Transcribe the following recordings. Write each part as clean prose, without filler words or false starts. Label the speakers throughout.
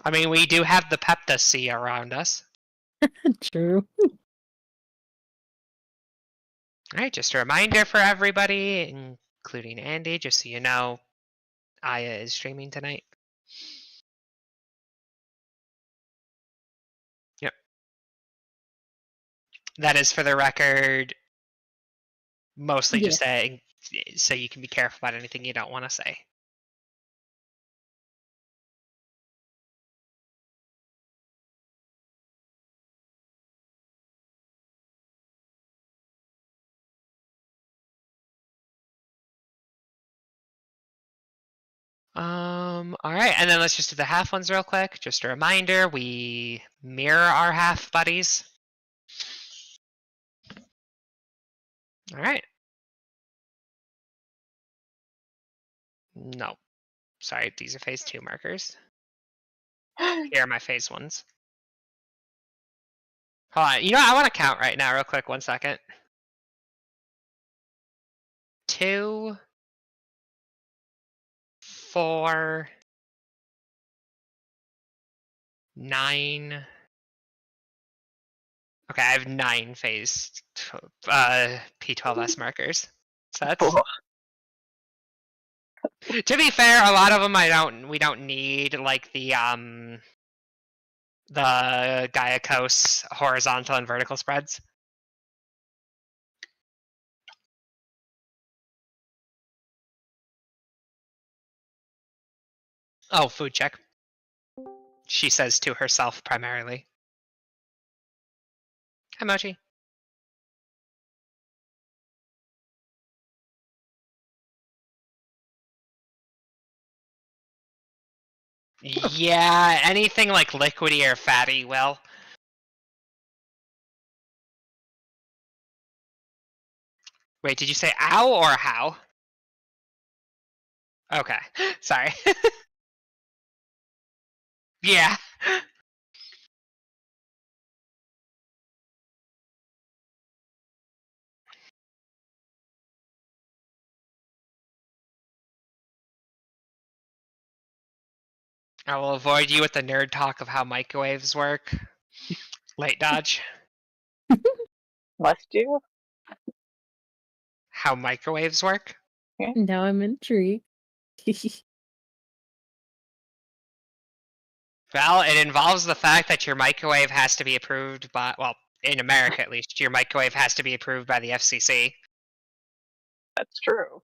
Speaker 1: I mean, we do have the Pepta Sea around us.
Speaker 2: True.
Speaker 1: Alright, just a reminder for everybody, including Andy, just so you know, Aya is streaming tonight. Yep. That is for the record, mostly just saying so you can be careful about anything you don't want to say. Alright, and then let's just do the half ones real quick. Just a reminder, we mirror our half buddies. Alright. No. Sorry, these are phase 2 markers. Here are my phase 1s. Hold on, you know what? I want to count right now real quick, 1 second. 2, 4, 9. Okay, I have 9 phase P12S markers. So that's... To be fair, a lot of them we don't need, like the Gaia Coast horizontal and vertical spreads. Oh, food check. She says to herself primarily. Hi, Mochi. Yeah, anything like liquidy or fatty will. Wait, did you say ow or how? Okay, sorry. Yeah. I will avoid you with the nerd talk of how microwaves work. Late dodge.
Speaker 3: Must you?
Speaker 1: How microwaves work?
Speaker 2: Now I'm intrigued.
Speaker 1: Well, it involves the fact that your microwave has to be approved by, well, in America at least, your microwave has to be approved by the FCC.
Speaker 3: That's true.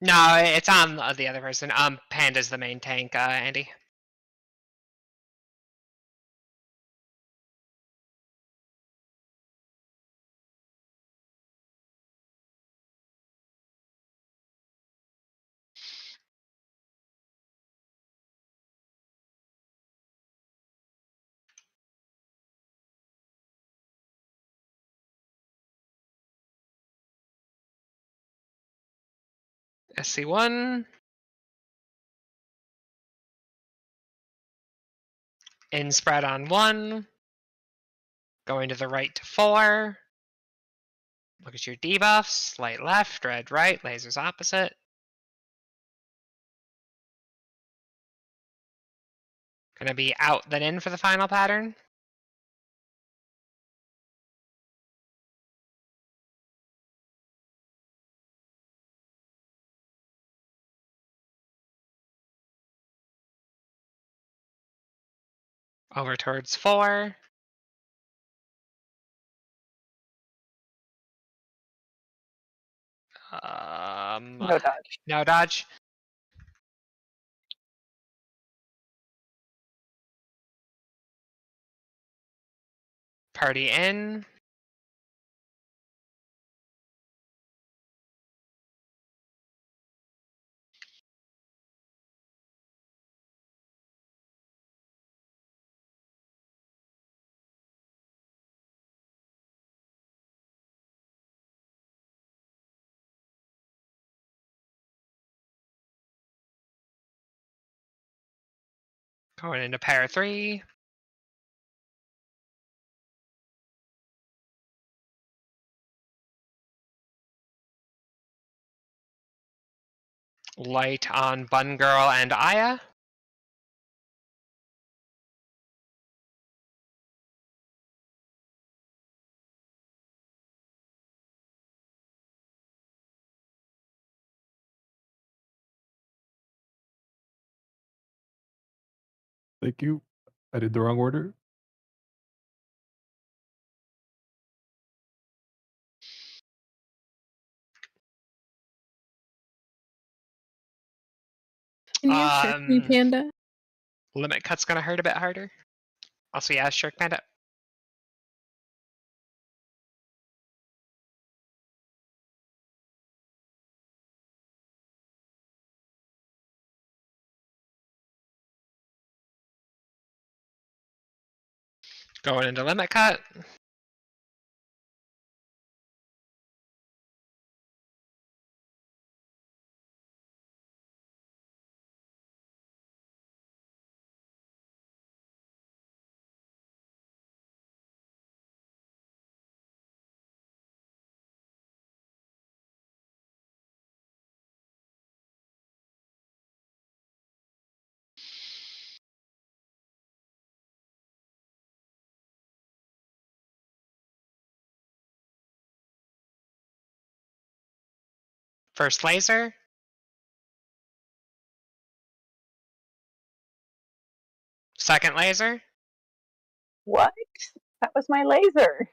Speaker 1: No, it's on the other person. Panda's the main tank, Andy. SC1. In spread on 1. Going to the right to 4. Look at your debuffs. Light left, red right, lasers opposite. Gonna be out then in for the final pattern. Over towards 4.
Speaker 3: No dodge.
Speaker 1: No dodge. Party in. Going into pair 3. Light on Bun Girl and Aya.
Speaker 4: Thank you. I did the wrong order.
Speaker 2: Can you check me, Panda?
Speaker 1: Limit cut's gonna hurt a bit harder. Also, yeah, Shark Panda. Going into limit cut. First laser. Second laser.
Speaker 3: What? That was my laser.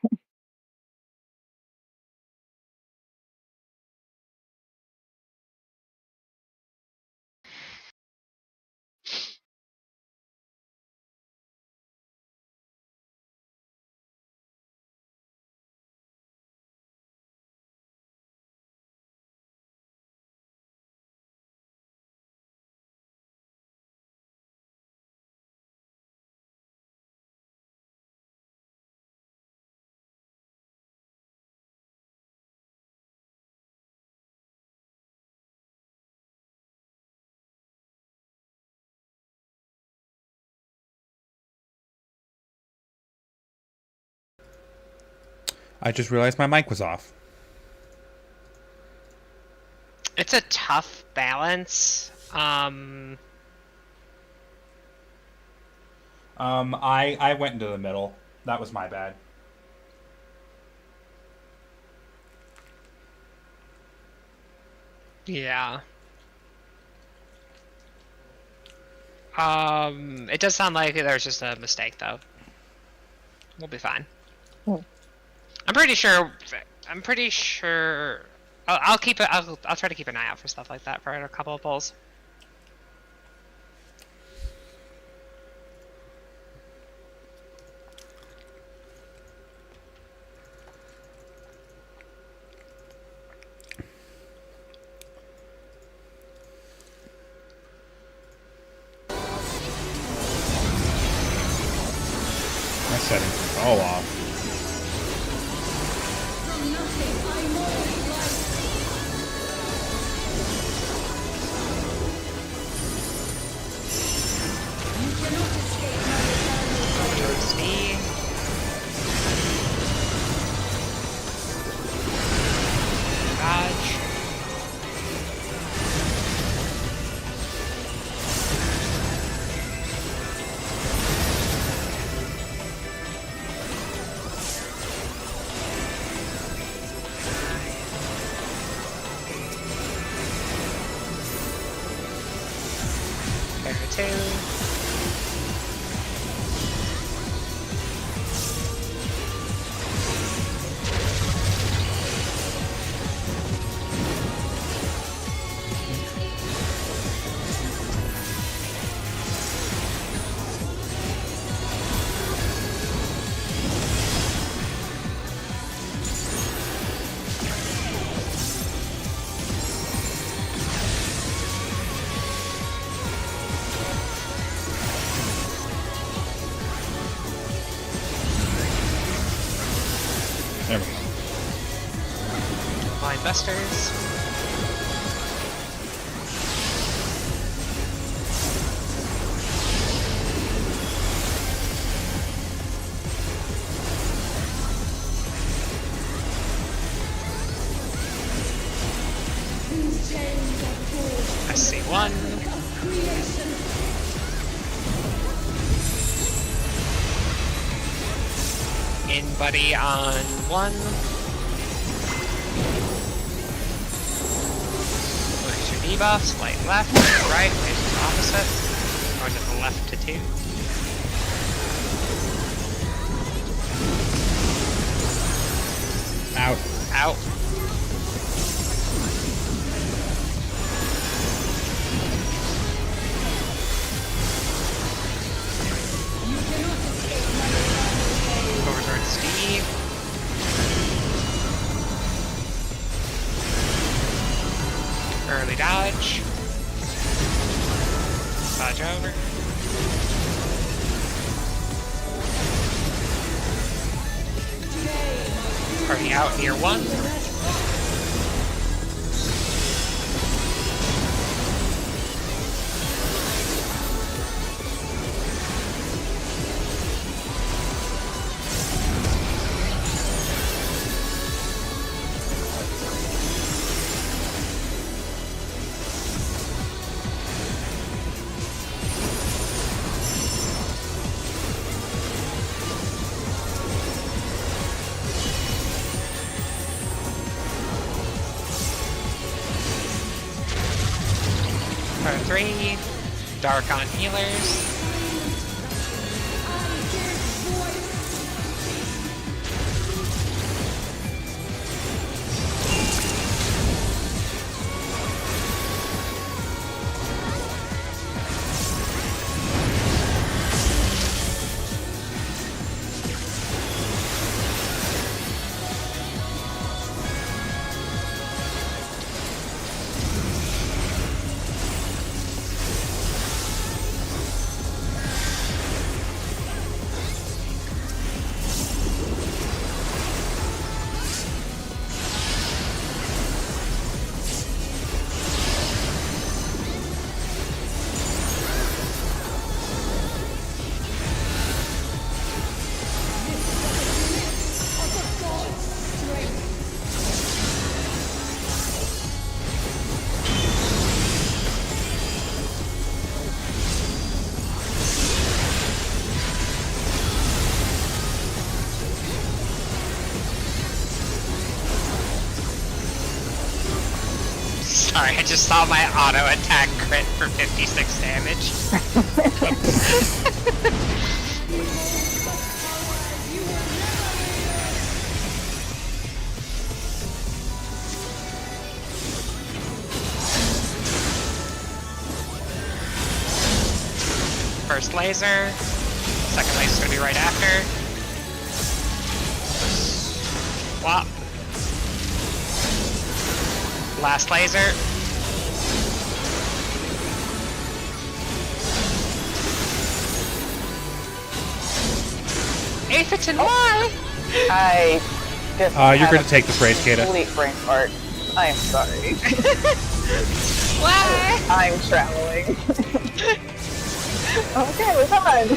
Speaker 5: I just realized my mic was off.
Speaker 1: It's a tough balance.
Speaker 5: I went into the middle. That was my bad.
Speaker 1: Yeah. It does sound like there's just a mistake, though. We'll be fine. I'm pretty sure. I'll keep it. I'll try to keep an eye out for stuff like that for a couple of pulls.
Speaker 5: My settings are all off.
Speaker 1: Towards me. Dodge. Pair 2.
Speaker 5: There we go.
Speaker 1: Blind Busters. In buddy on 1. Where's your debuffs? Light left, right, where's the opposite? Going to the left to 2.
Speaker 5: Out.
Speaker 1: Out. Over towards Steve. Early dodge. Dodge over. Party out near 1. Part 3, Dark on healers. Sorry, I just saw my auto attack crit for 56 damage. First laser. Second laser's gonna be right after. Swap. Last laser. Aphids and why?
Speaker 3: I just
Speaker 5: You're
Speaker 3: had
Speaker 5: gonna
Speaker 3: a
Speaker 5: take the phrase, Kata.
Speaker 3: complete brain fart. I am sorry.
Speaker 1: Why?
Speaker 3: I'm traveling. Okay, we're done.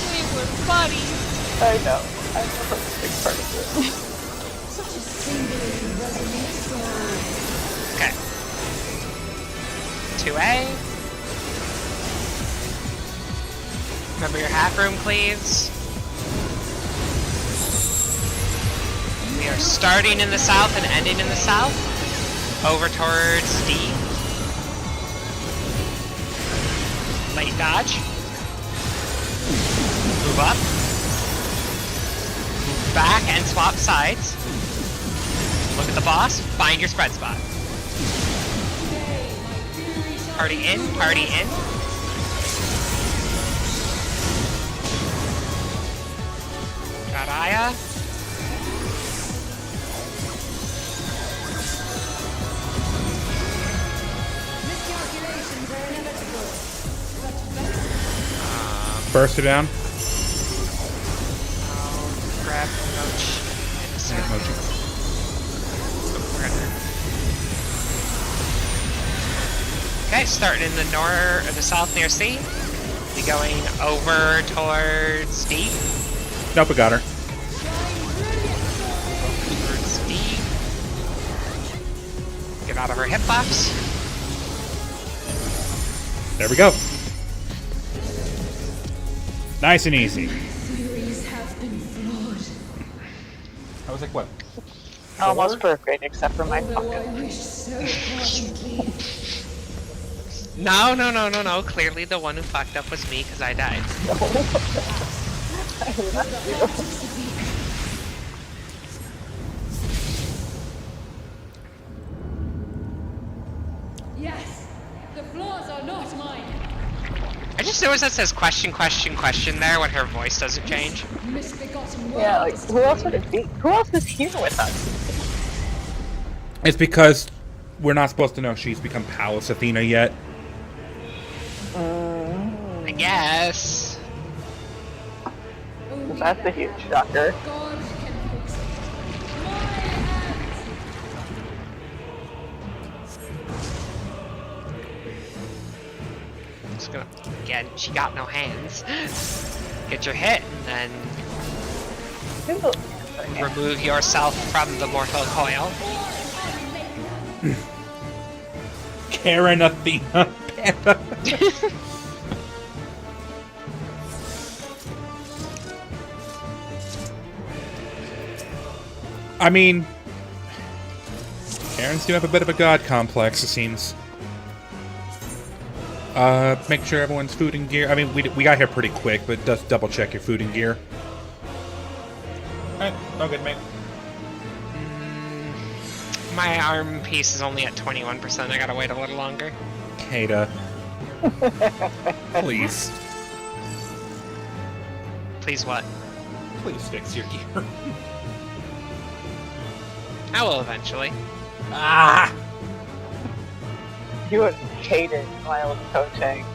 Speaker 1: We were buddies.
Speaker 3: I know. I'm a big person.
Speaker 1: Okay. 2A. Remember your half room cleaves. We are starting in the south and ending in the south. Over towards D. Late dodge. Move up. Move back and swap sides. Look at the boss. Find your spread spot. Party in. Party in. Got Aya.
Speaker 5: Burst her down.
Speaker 1: I'll grab Mochi in a second.
Speaker 5: Mochi.
Speaker 1: Okay, starting in the north or the south near C. Be going over towards D.
Speaker 5: Nope, I got her.
Speaker 1: out of her hit buffs.
Speaker 5: There we go. Nice and easy.
Speaker 6: Theories have been flawed.
Speaker 5: I was like, what?
Speaker 3: Almost perfect, except for my
Speaker 6: Although I
Speaker 3: pocket.
Speaker 6: wish so ardently.
Speaker 1: No. Clearly the one who fucked up was me because I died.
Speaker 6: Yes, the flaws are not mine.
Speaker 1: I just noticed that says question there when her voice doesn't change.
Speaker 6: Misbegotten
Speaker 3: Yeah, like,
Speaker 6: world.
Speaker 3: who else would it be? Who else is here with us?
Speaker 5: It's because we're not supposed to know she's become Palace Athena yet.
Speaker 1: I guess.
Speaker 6: Only
Speaker 3: That's a huge shocker.
Speaker 6: God can fix it. My hands.
Speaker 1: Just gonna again. She got no hands. Get your hit, and
Speaker 3: Google.
Speaker 1: then remove yourself from the mortal coil.
Speaker 5: Karen Athena Panda. I mean, Karen's gonna have a bit of a god complex, it seems. Make sure everyone's food and gear. I mean, we got here pretty quick, but just double check your food and gear. Alright, all good, mate.
Speaker 1: My arm piece is only at 21%. I gotta wait a little longer.
Speaker 5: Kata. Please.
Speaker 1: Please what?
Speaker 5: Please fix your gear.
Speaker 1: I will eventually.
Speaker 5: Ah!
Speaker 3: You would hate it while coaching.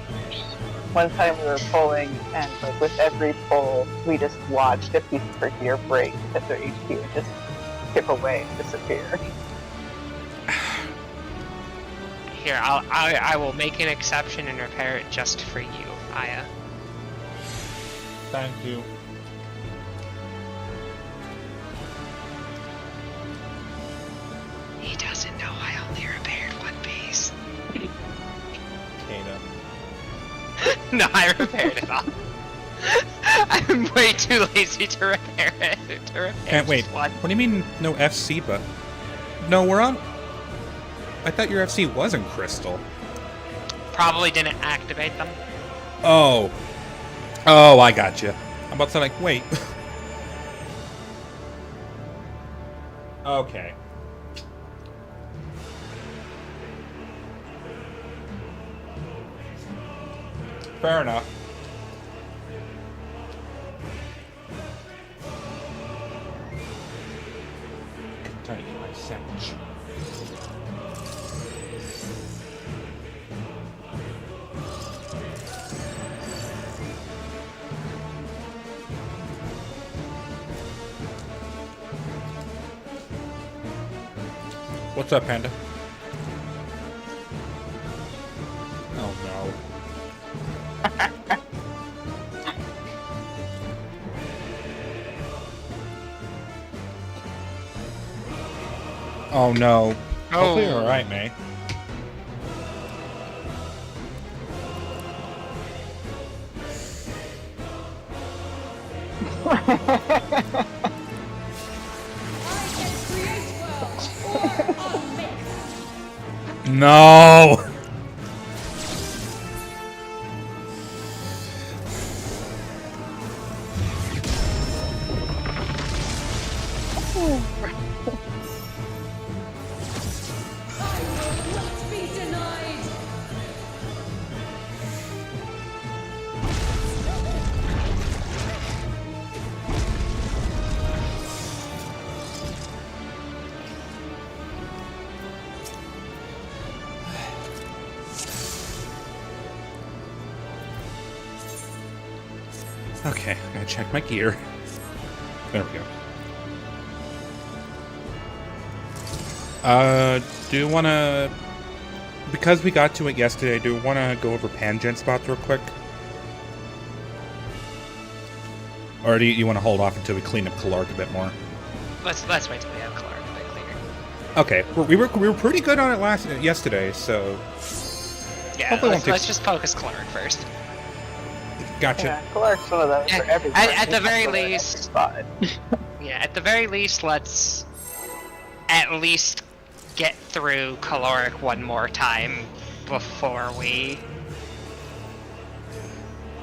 Speaker 3: One time we were pulling, and like with every pull, we just watched a piece of her gear break because her HP would just skip away and disappear.
Speaker 1: Here, I will make an exception and repair it just for you, Aya.
Speaker 5: Thank you.
Speaker 1: He doesn't know I only repaired one piece.
Speaker 5: Kata.
Speaker 1: No, I repaired it all. I'm way too lazy to repair it.
Speaker 5: Can't wait.
Speaker 1: just one.
Speaker 5: What do you mean, no FC, but... No, we're on... I thought your FC wasn't Crystal.
Speaker 1: Probably didn't activate them.
Speaker 5: Oh. Oh, I gotcha. I'm about to say, like, wait. Okay. Fair enough. Trying to get my sandwich. What's up, Panda? Oh no. Oh no. Hopefully you're alright, mate.
Speaker 6: I can create worlds or unmake them.
Speaker 5: No!
Speaker 6: I will not be denied.
Speaker 5: Okay, I gotta check my gear. There we go. Do you wanna... Because we got to it yesterday, do you wanna go over Pangen spots real quick? Or do you wanna hold off until we clean up Kalark a bit more?
Speaker 1: Let's wait till we have Clark a bit cleaner.
Speaker 5: Okay, we were pretty good on it yesterday, so
Speaker 1: Yeah,
Speaker 5: hopefully
Speaker 1: let's just focus Clark first.
Speaker 5: gotcha.
Speaker 3: Yeah, Clark's one of those for every
Speaker 1: At the
Speaker 3: person.
Speaker 1: very
Speaker 3: That's
Speaker 1: least,
Speaker 3: spot.
Speaker 1: yeah, at the very least, let's at least get through Caloric one more time before we...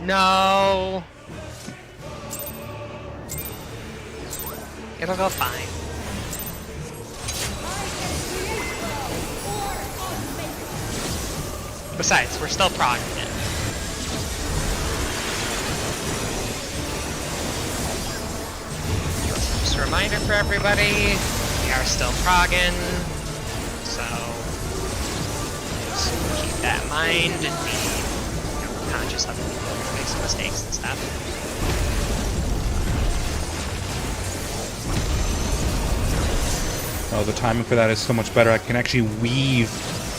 Speaker 1: No! It'll go fine. Besides, we're still progging it. Just a reminder for everybody, we are still progging, so just keep that in mind and be conscious of make some mistakes and stuff.
Speaker 5: Oh, the timing for that is so much better. I can actually weave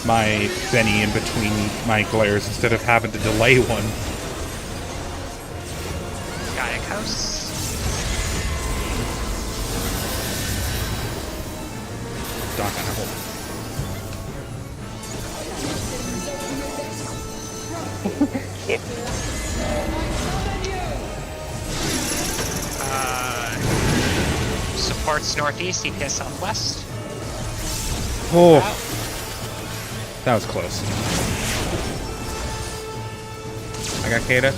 Speaker 5: my Benny in between my glares instead of having to delay one.
Speaker 1: Gaia Coast.
Speaker 5: Doc, I hold.
Speaker 1: Supports northeast, DPS southwest.
Speaker 5: Oh, that was close. I got Kata.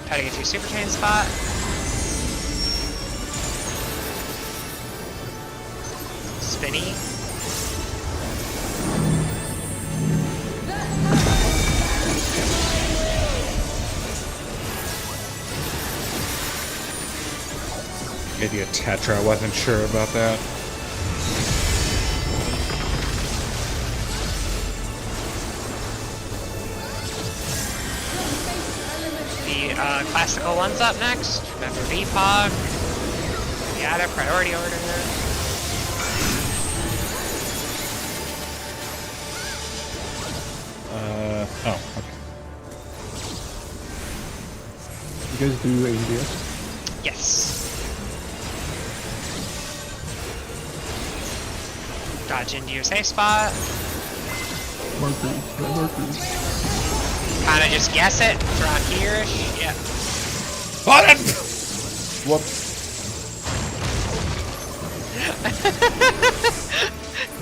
Speaker 1: Try to get to your super chain spot. Spinny.
Speaker 5: Maybe a Tetra, I wasn't sure about that.
Speaker 1: The classical one's up next. Remember VPOG. Yeah, priority order there.
Speaker 5: Oh, okay.
Speaker 4: You guys do ADS?
Speaker 1: Yes. Dodge into your safe spot.
Speaker 4: Markers, red markers.
Speaker 1: Kinda just guess it. It's around here-ish. Yeah.
Speaker 5: Oh, that... Whoops.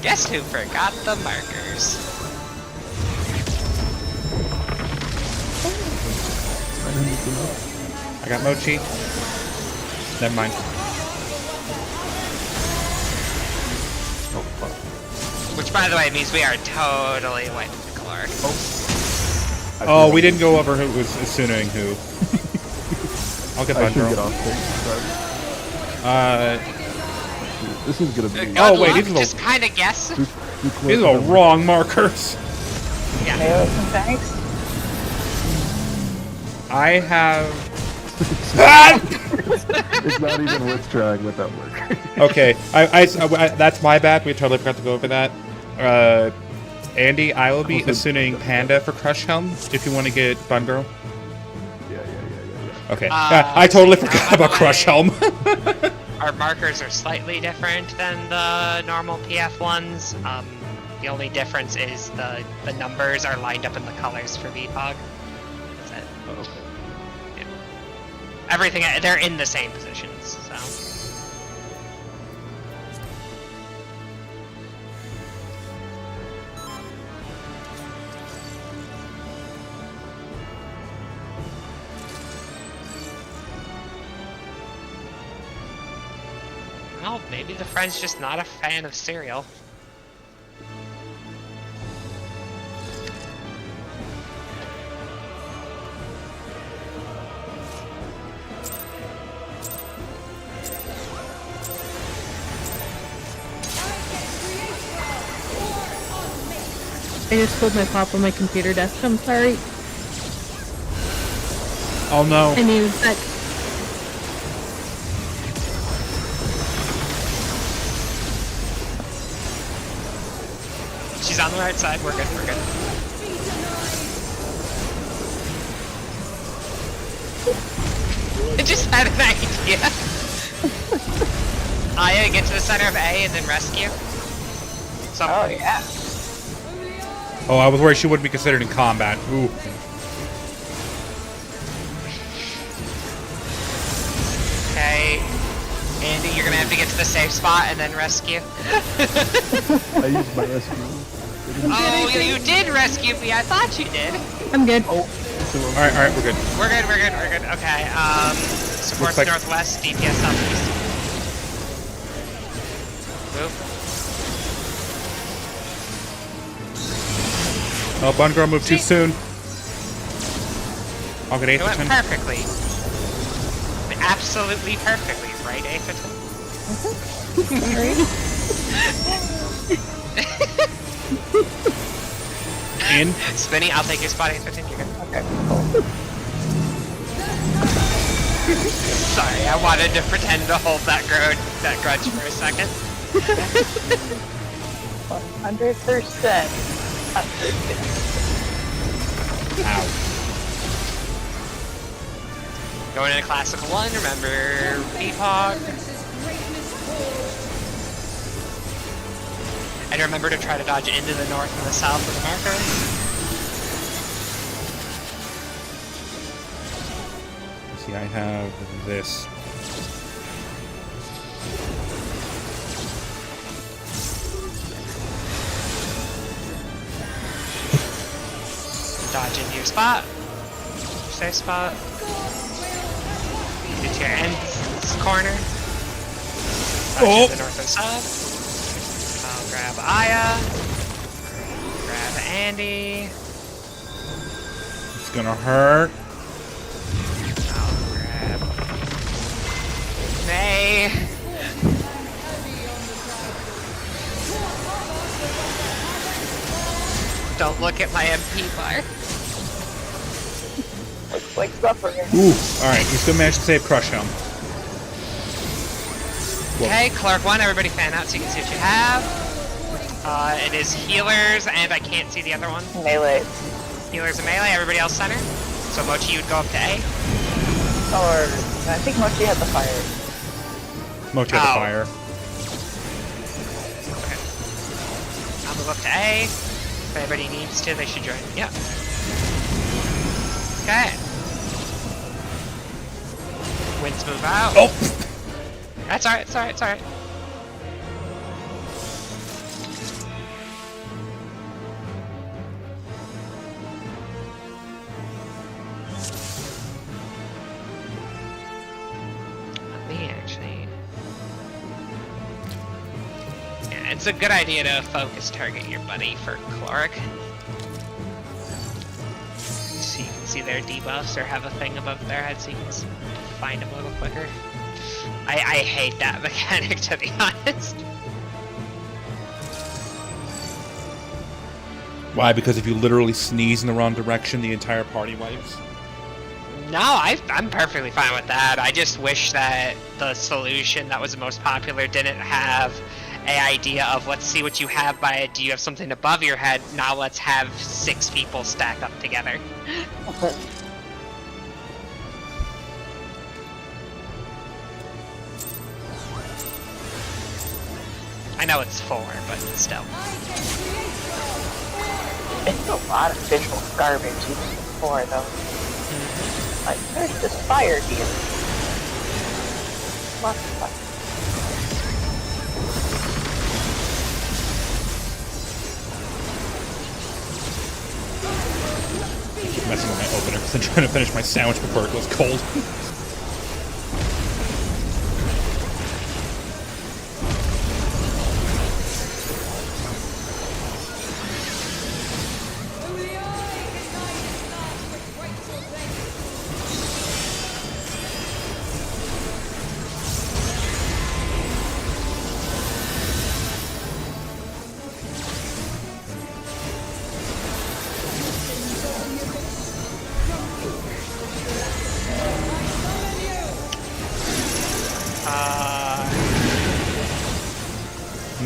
Speaker 1: Guess who forgot the markers?
Speaker 5: I got Mochi. Never mind.
Speaker 4: Oh, fuck.
Speaker 1: Which, by the way, means we are totally wiping the Caloric.
Speaker 5: Oh, we didn't go over who was assuming who. I'll get
Speaker 4: I
Speaker 5: that
Speaker 4: should
Speaker 5: girl.
Speaker 4: get off things. This is gonna be.
Speaker 5: Oh, wait,
Speaker 1: luck,
Speaker 5: these are the-
Speaker 1: just kind of guess.
Speaker 4: too close
Speaker 5: These
Speaker 4: to
Speaker 5: are
Speaker 4: them.
Speaker 5: wrong markers.
Speaker 1: Yeah.
Speaker 3: Halos and tanks.
Speaker 5: I have. Ah!
Speaker 4: It's not even worth trying with that work.
Speaker 5: Okay, I that's my bad. We totally forgot to go over that. Andy, I will be
Speaker 4: Also-
Speaker 5: assuming Panda for Crush Helm if you want to get Bun Girl.
Speaker 4: Yeah.
Speaker 5: Okay, I totally forgot
Speaker 1: by the
Speaker 5: about Crush
Speaker 1: way-
Speaker 5: Helm.
Speaker 1: Our markers are slightly different than the normal PF ones. The only difference is the numbers are lined up in the colors for VPOG. That's it.
Speaker 4: Oh, okay.
Speaker 1: Everything, they're in the same positions, so. Well, maybe the friend's just not a fan of cereal.
Speaker 2: I just pulled my pop on my computer desk. I'm sorry.
Speaker 5: Oh no.
Speaker 2: I mean, that.
Speaker 1: She's on the right side, we're good, we're good. I just had an idea. Aya, get to the center of A and then rescue.
Speaker 3: Oh yeah.
Speaker 5: Oh, I was worried she wouldn't be considered in combat. Ooh.
Speaker 1: Okay. Andy, you're gonna have to get to the safe spot and then rescue.
Speaker 4: I used my rescue.
Speaker 1: Oh, you did rescue me. I thought you did.
Speaker 2: I'm good.
Speaker 4: Oh.
Speaker 5: Alright, we're good.
Speaker 1: We're good. Okay, support
Speaker 5: Looks like-
Speaker 1: northwest, DPS southeast. Move.
Speaker 5: Oh, Bun Girl moved too soon. I'll get
Speaker 1: It went
Speaker 5: 8
Speaker 1: perfectly. Absolutely perfectly, right, Aetherton?
Speaker 5: In.
Speaker 1: Spinny, I'll take your spot, Aetherton. You're good.
Speaker 3: Okay, cool.
Speaker 1: Sorry, I wanted to pretend to hold that grudge for a second.
Speaker 3: 100% understand.
Speaker 5: Ow.
Speaker 1: Going into Classical 1, remember VPOG. And remember to try to dodge into the north and the south of the marker.
Speaker 5: See, I have this.
Speaker 1: Dodge into your spot. Safe spot. Get to your end corner. Dodge to the north and south. I'll grab Aya. Grab Andy.
Speaker 5: It's gonna hurt.
Speaker 1: I'll grab May. Don't look at my MP bar.
Speaker 3: Looks like suffering.
Speaker 5: Ooh. Alright, we still managed to save Crush Helm.
Speaker 1: Okay, Clark 1, everybody fan out so you can see what you have. It is healers, and I can't see the other one.
Speaker 3: Melee.
Speaker 1: Healers and melee, everybody else center. So Mochi, you would go up to A.
Speaker 3: Or, I think Mochi had the fire.
Speaker 5: Mochi had the
Speaker 1: Oh.
Speaker 5: fire.
Speaker 1: Okay. I'll move up to A. If anybody needs to, they should join. Yeah. Okay. Winds move out.
Speaker 5: Oh!
Speaker 1: That's alright, it's alright, it's alright. Let me actually... Yeah, it's a good idea to focus target your buddy for Cloric. So you can see their debuffs or have a thing above their head so you can find them a little quicker. I hate that mechanic, to be honest.
Speaker 5: Why? Because if you literally sneeze in the wrong direction, the entire party wipes?
Speaker 1: No, I'm perfectly fine with that. I just wish that the solution that was the most popular didn't have an idea of let's see what you have by it. Do you have something above your head? Now let's have 6 people stack up together. I know it's 4, but still.
Speaker 3: It's a lot of visual garbage even before though. Like, there's just fire here. Lots of fire.
Speaker 5: I keep messing with my opener because I'm trying to finish my sandwich before it goes cold.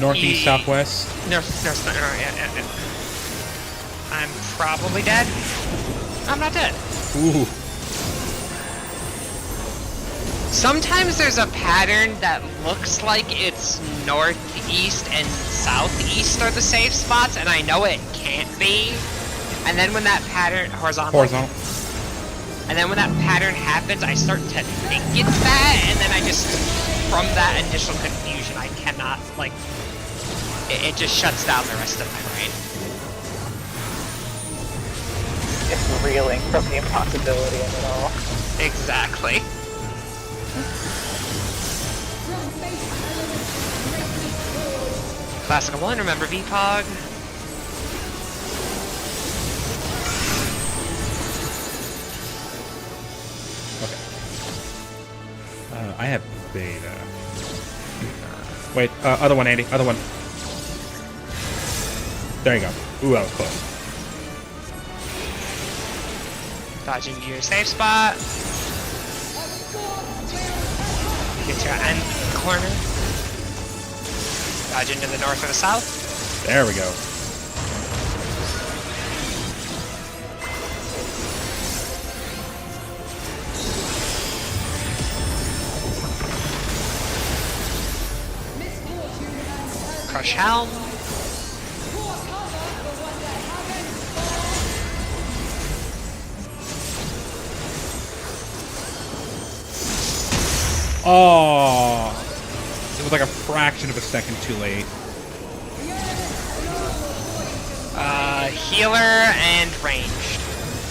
Speaker 5: Northeast, southwest.
Speaker 1: No, yeah. I'm probably dead. I'm not dead.
Speaker 5: Ooh.
Speaker 1: Sometimes there's a pattern that looks like it's northeast and southeast are the safe spots, and I know it can't be. And then when that pattern horizontal. And then when that pattern happens, I start to think it's that, and then I just, from that initial confusion, I cannot, like, it just shuts down the rest of my brain.
Speaker 3: It's reeling from the impossibility of it all.
Speaker 1: Exactly. Classical 1, remember VPOG?
Speaker 5: I have beta. Wait, other one, Andy. Other one. There you go. Ooh, that was close.
Speaker 1: Dodging to your safe spot. Get to your end corner. Dodge into the north or the south.
Speaker 5: There we go.
Speaker 1: Crush helm.
Speaker 5: Oh, it was like a fraction of a second too late.
Speaker 1: Healer and ranged.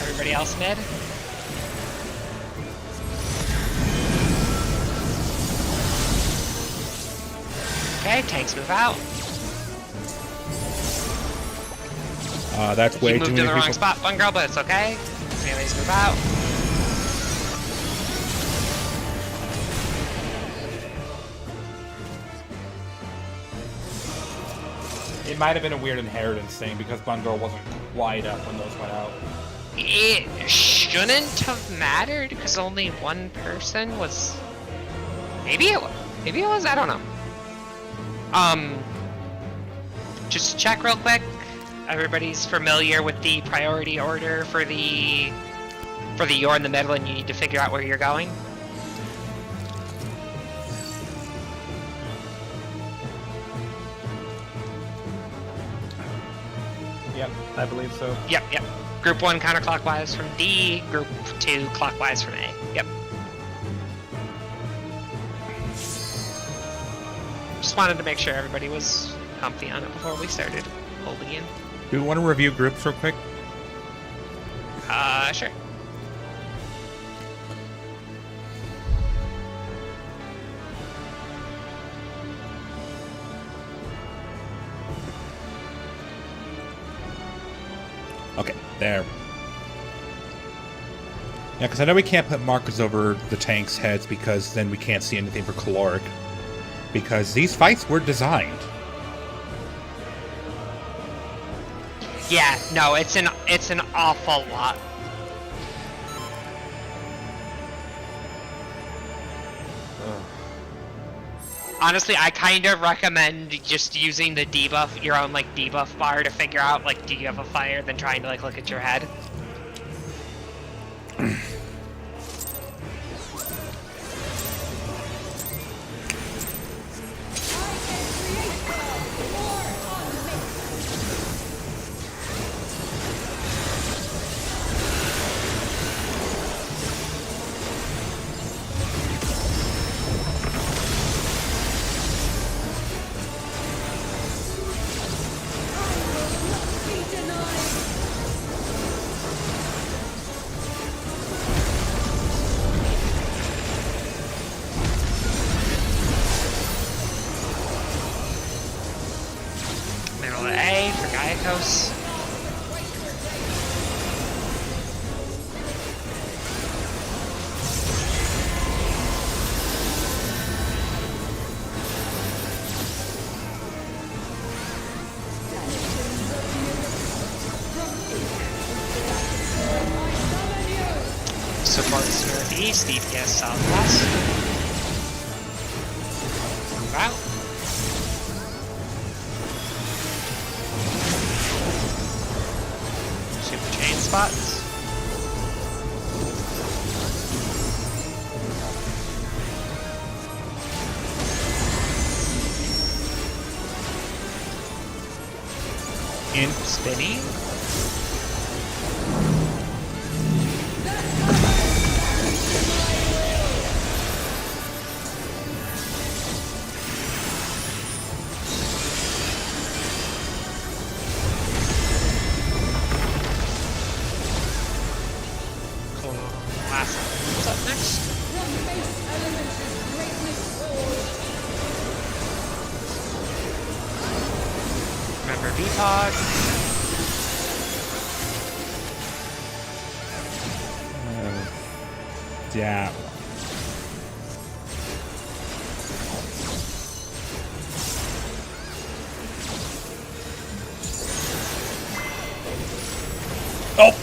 Speaker 1: Everybody else mid? Okay, tanks move out.
Speaker 5: That's way
Speaker 1: You
Speaker 5: too
Speaker 1: moved
Speaker 5: many
Speaker 1: to the wrong
Speaker 5: people.
Speaker 1: spot, Fun Girl, but it's okay. Melees move out.
Speaker 5: It might have been a weird inheritance thing because Bungo wasn't quite up when those went out.
Speaker 1: It shouldn't have mattered because only one person was. Maybe it was. I don't know. Just check real quick. Everybody's familiar with the priority order for the you're in the middle and you need to figure out where you're going.
Speaker 5: Yep, I believe so.
Speaker 1: Yep. Group 1 counterclockwise from D, Group 2 clockwise from A. Yep. Just wanted to make sure everybody was comfy on it before we started holding in.
Speaker 5: Do we want to review groups real quick?
Speaker 1: Sure.
Speaker 5: Okay, there. Yeah, because I know we can't put markers over the tanks' heads because then we can't see anything for caloric. Because these fights were designed.
Speaker 1: Yeah, no, it's an awful lot. Honestly, I kind of recommend just using the debuff, your own like debuff bar to figure out like do you have a fire than trying to like look at your head. Middle of A for Gaiakos. Supports northeast, DPS southwest. Move out. Super chain spots.
Speaker 5: in.
Speaker 1: Spinny. Cool. Last one. What's up next?
Speaker 6: From base elements is greatness forged.
Speaker 1: Remember VPOG.
Speaker 5: Yeah. Oh!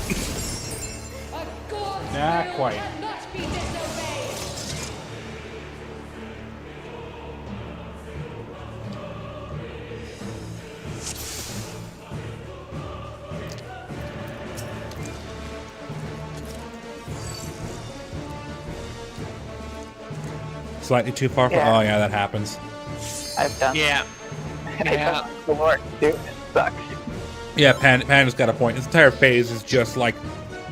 Speaker 6: A god's
Speaker 5: Not
Speaker 6: will
Speaker 5: quite.
Speaker 6: cannot be disobeyed.
Speaker 5: Slightly too far.
Speaker 3: Yeah.
Speaker 5: Oh yeah, that happens.
Speaker 3: I've done.
Speaker 1: Yeah.
Speaker 3: I've
Speaker 1: Yeah.
Speaker 3: done the work too. It sucks.
Speaker 5: Yeah, Panda's got a point. This entire phase is just like,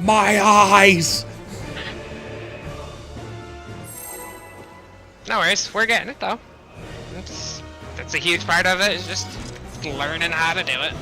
Speaker 5: my eyes!
Speaker 1: No worries. We're getting it though. That's a huge part of it. Is just learning how to do it.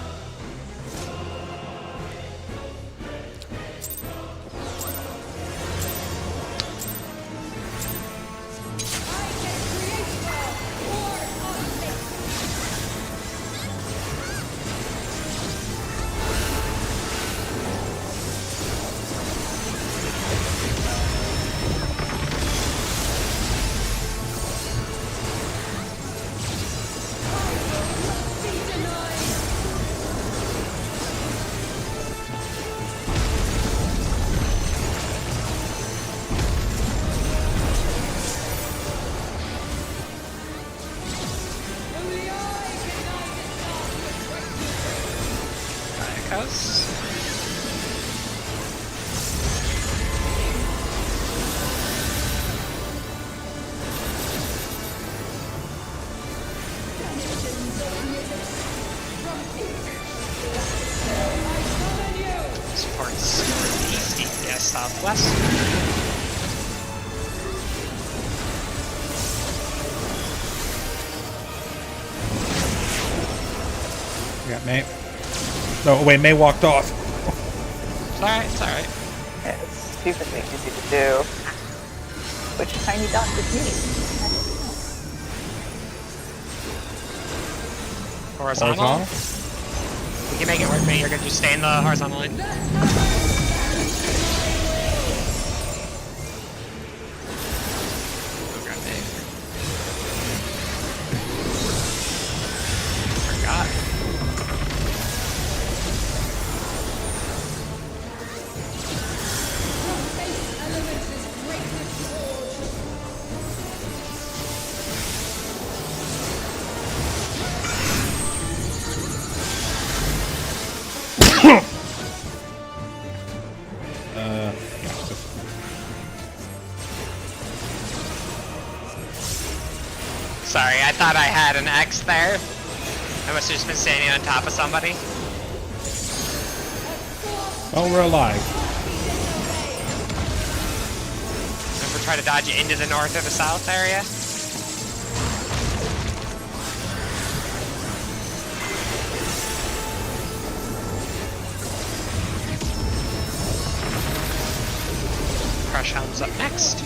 Speaker 1: Echoes. Supports northeast, DPS southwest.
Speaker 5: We got May. No, wait, May walked off.
Speaker 1: It's alright, it's alright.
Speaker 3: It's stupidly easy to do. Which tiny dot is me?
Speaker 1: Horizontal.
Speaker 5: Horizontal?
Speaker 1: We can make it work, mate. You're gonna just stay in the horizontal line. Okay, May. Forgot.
Speaker 6: From base elements is greatness forged.
Speaker 1: Sorry, I thought I had an X there. I must have just been standing on top of somebody.
Speaker 5: Oh, we're alive.
Speaker 1: Remember, try to dodge it into the north or the south area. Crush Helm's up next.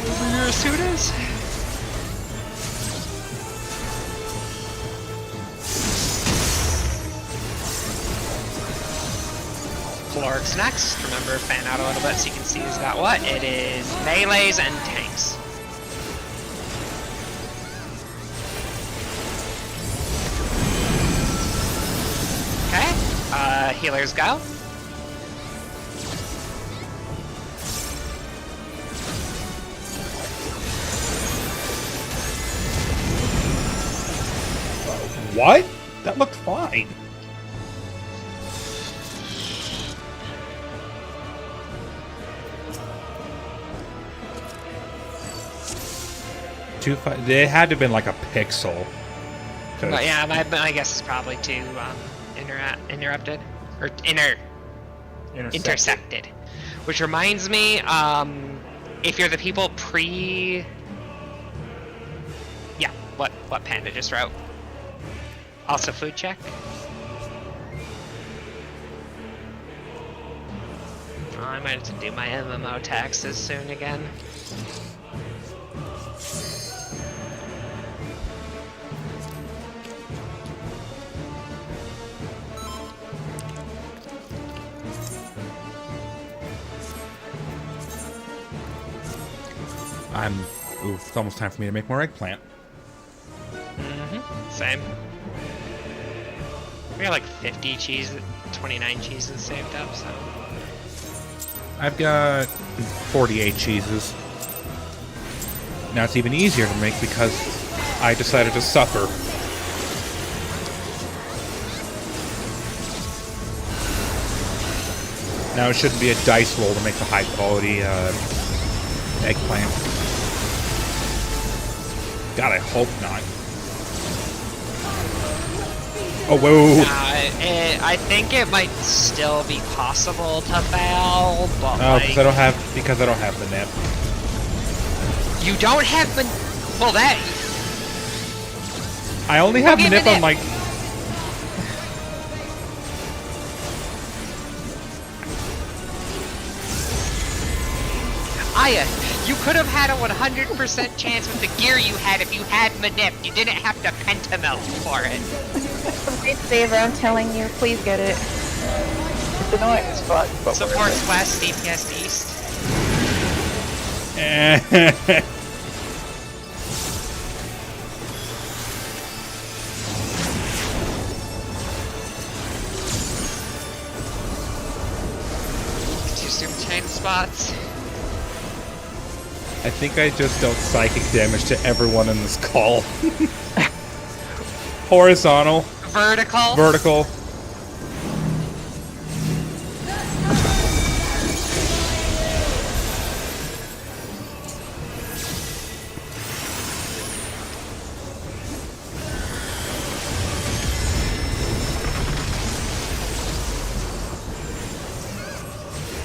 Speaker 1: Over your suitors. Florix next. Remember, fan out a little bit so you can see who's got what. It is melees and tanks. Okay, healers go.
Speaker 5: What? That looked fine. It had to have been like a pixel. 'Cause-
Speaker 1: But yeah, my guess is probably too interrupted or intersected. Which reminds me, if you're the people yeah, what Panda just wrote. Also food check. Oh, I might have to do my MMO taxes soon again.
Speaker 5: Ooh, it's almost time for me to make more eggplant.
Speaker 1: Same. We got like 50 cheeses, 29 cheeses saved up, so.
Speaker 5: I've got 48 cheeses. Now it's even easier to make because I decided to suffer. Now it shouldn't be a dice roll to make the high quality eggplant. God, I hope not. Oh, whoa!
Speaker 1: I think it might still be possible to fail, but
Speaker 5: Oh,
Speaker 1: like,
Speaker 5: because I don't have the nip.
Speaker 1: you don't have the. Well, that.
Speaker 5: I only have the nip on my.
Speaker 1: Aya, you could have had a 100% chance with the gear you had if you had Manip. You didn't have to pentamelt for it.
Speaker 2: Great saver, I'm telling you. Please get it.
Speaker 3: It's annoying as fuck, but
Speaker 1: Supports West, DPS East. Two super chain spots.
Speaker 5: I think I just dealt psychic damage to everyone in this call. Horizontal.
Speaker 1: Vertical.
Speaker 5: Vertical.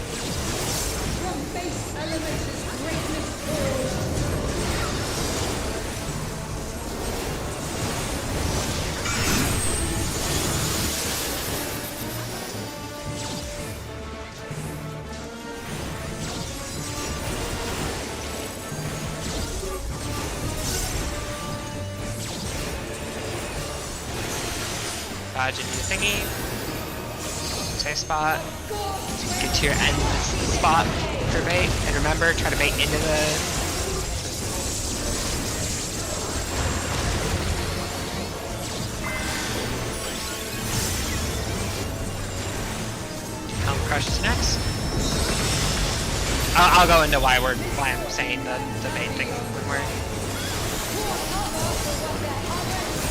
Speaker 6: From base elevator's greatness falls.
Speaker 1: Dodge into the thingy. Safe spot. Get to your end spot for bait. And remember, try to bait into the. Helm Crush is next. I'll go into why I'm saying the bait thing when we're.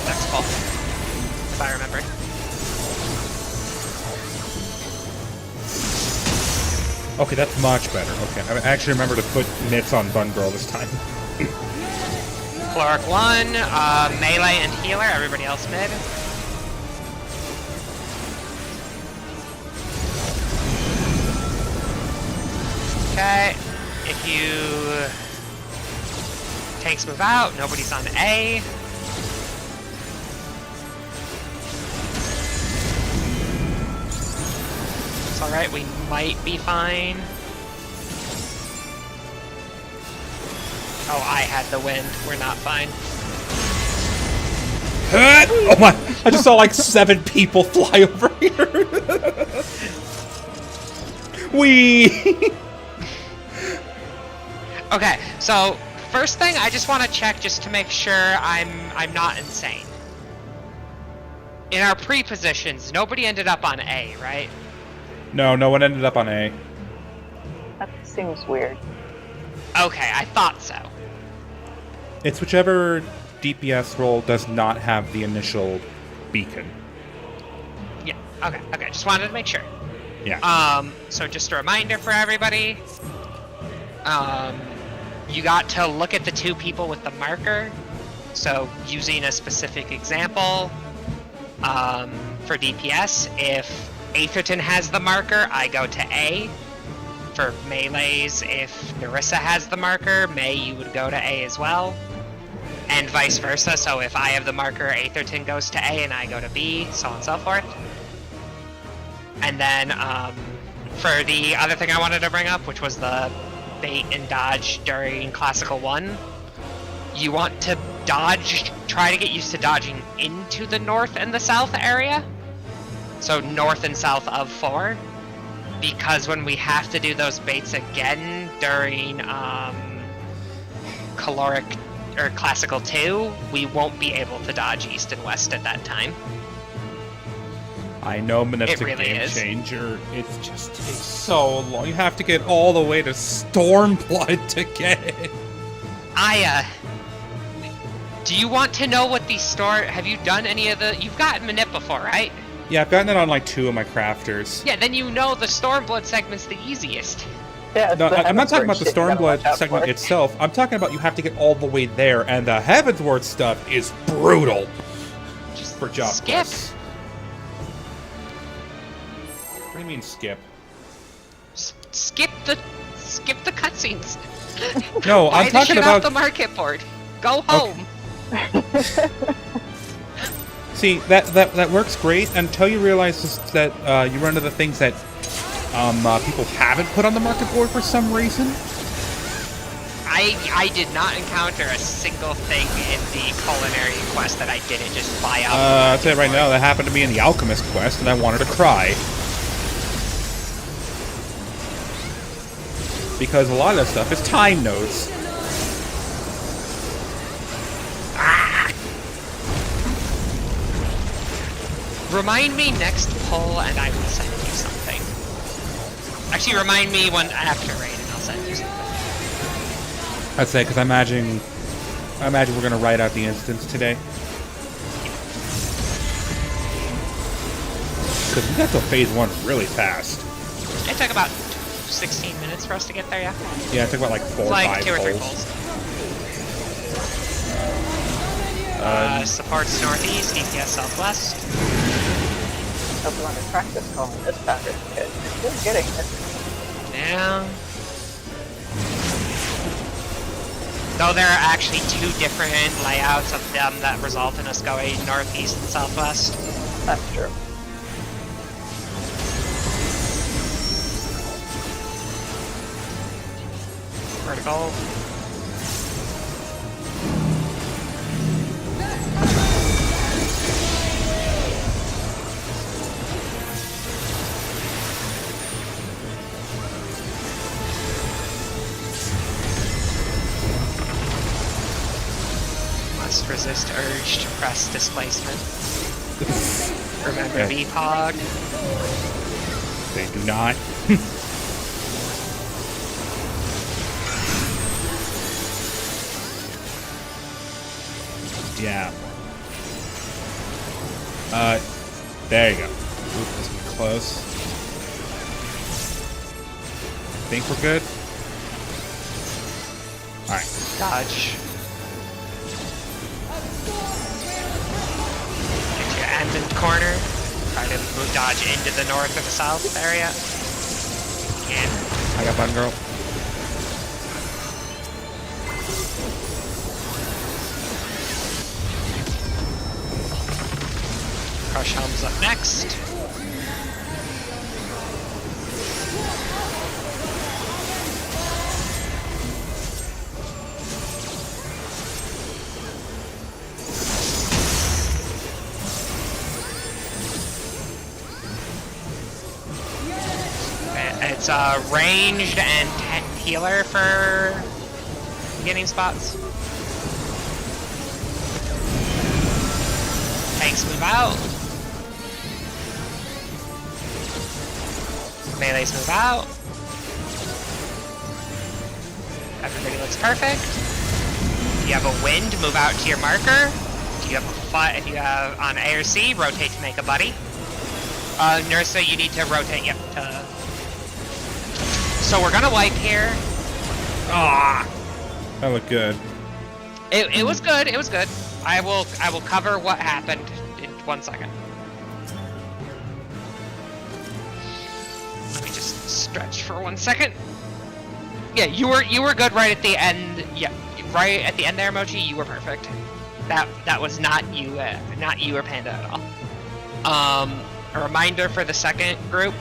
Speaker 1: Next call. If I remember.
Speaker 5: Okay, that's much better. Okay, I actually remember to put nits on Bun Girl this time.
Speaker 1: Cleric 1, melee and healer, everybody else mid. Okay, if you... Tanks move out, nobody's on A. It's alright, we might be fine. Oh, I had the wind. We're not fine.
Speaker 5: Oh my! I just saw like 7 people fly over here. Wee!
Speaker 1: Okay, so first thing, I just want to check just to make sure I'm not insane. In our pre-positions, nobody ended up on A, right?
Speaker 5: No, no one ended up on A.
Speaker 3: that seems weird.
Speaker 1: Okay, I thought so.
Speaker 5: It's whichever DPS role does not have the initial beacon.
Speaker 1: Yeah. Okay. Just wanted to make sure.
Speaker 5: Yeah.
Speaker 1: So just a reminder for everybody. you got to look at the two people with the marker. So using a specific example, for DPS, if Atherton has the marker, I go to A. For melees, if Narissa has the marker, May, you would go to A as well. And vice versa, so if I have the marker, Atherton goes to A and I go to B, so on and so forth. And then, for the other thing I wanted to bring up, which was the bait and dodge during Classical 1, you want to dodge, try to get used to dodging into the north and the south area. So north and south of 4. Because when we have to do those baits again during caloric or Classical 2, we won't be able to dodge east and west at that time.
Speaker 5: I know, but that's
Speaker 1: It
Speaker 5: a
Speaker 1: really
Speaker 5: game
Speaker 1: is.
Speaker 5: changer. It just takes so long. You have to get all the way to Stormblood to get it.
Speaker 1: Do you want to know what these have you done any of the, you've gotten Manip before, right?
Speaker 5: Yeah, I've gotten it on like 2 of my crafters.
Speaker 1: Yeah, then you know the Stormblood segment's the easiest.
Speaker 3: Yeah, it's
Speaker 5: No,
Speaker 3: the
Speaker 5: I'm not talking about
Speaker 3: Heavensward
Speaker 5: the
Speaker 3: shit you gotta watch
Speaker 5: Stormblood
Speaker 3: out
Speaker 5: segment
Speaker 3: for.
Speaker 5: itself. I'm talking about you have to get all the way there, and the Heavensward stuff is brutal.
Speaker 1: Just
Speaker 5: For job
Speaker 1: skip.
Speaker 5: quests. What do you mean skip?
Speaker 1: Skip the cutscenes.
Speaker 5: No,
Speaker 1: Buy
Speaker 5: I'm
Speaker 1: the
Speaker 5: talking
Speaker 1: shit off
Speaker 5: about.
Speaker 1: the market board. Go home.
Speaker 5: See, that works great until you realize that you run into the things that people haven't put on the market board for some reason.
Speaker 1: I did not encounter a single thing in the culinary quest that I didn't just buy out.
Speaker 5: I'll tell you right now, that happened to me in the Alchemist quest, and I wanted to cry. Because a lot of that stuff is time nodes.
Speaker 1: Remind me next poll, and I will send you something. Actually, remind me when after raid, and I'll send you something.
Speaker 5: I'd say, because I imagine we're gonna write out the instance today. Because we got to phase 1 really fast.
Speaker 1: It took about 16 minutes for us to get there, yeah?
Speaker 5: Yeah, it took about like 4 or
Speaker 1: Like
Speaker 5: 5
Speaker 1: 2 or 3
Speaker 5: polls.
Speaker 1: polls. Supports northeast, DPS southwest.
Speaker 3: Hope you want to practice calling this pattern because you're getting it.
Speaker 1: Yeah. Though there are actually 2 different layouts of them that result in us going northeast and southwest.
Speaker 3: That's true.
Speaker 1: Vertical. Must resist urge to press displacement. Remember
Speaker 5: Okay.
Speaker 1: VPOG.
Speaker 5: They do not. Yeah. There you go. Oop, this is close. Think we're good? Alright.
Speaker 1: Dodge. Get to your end in the corner. Try to move dodge into the north or the south area. Yeah.
Speaker 5: I got button girl.
Speaker 1: Crush Helm's up next. It's ranged and healer for beginning spots. Tanks move out. Melees move out. Everybody looks perfect. If you have a wind, move out to your marker. If you have on A or C, rotate to make a buddy. Nursa, you need to rotate. Yep. So we're gonna wipe here. Ah.
Speaker 5: That looked good.
Speaker 1: It was good. It was good. I will cover what happened in 1 second. Let me just stretch for 1 second. Yeah, you were good right at the end. Yeah, right at the end there, Mochi. You were perfect. That was not you or Panda at all. A reminder for the second group.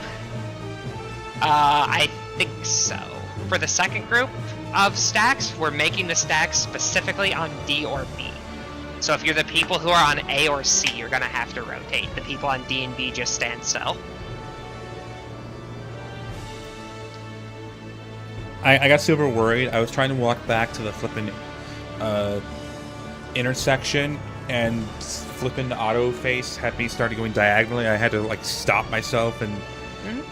Speaker 1: I think so. For the second group of stacks, we're making the stacks specifically on D or B. So if you're the people who are on A or C, you're gonna have to rotate. The people on D and B just stand still.
Speaker 5: I got super worried. I was trying to walk back to the flippin' intersection, and flippin' auto face had me started going diagonally. I had to like stop myself and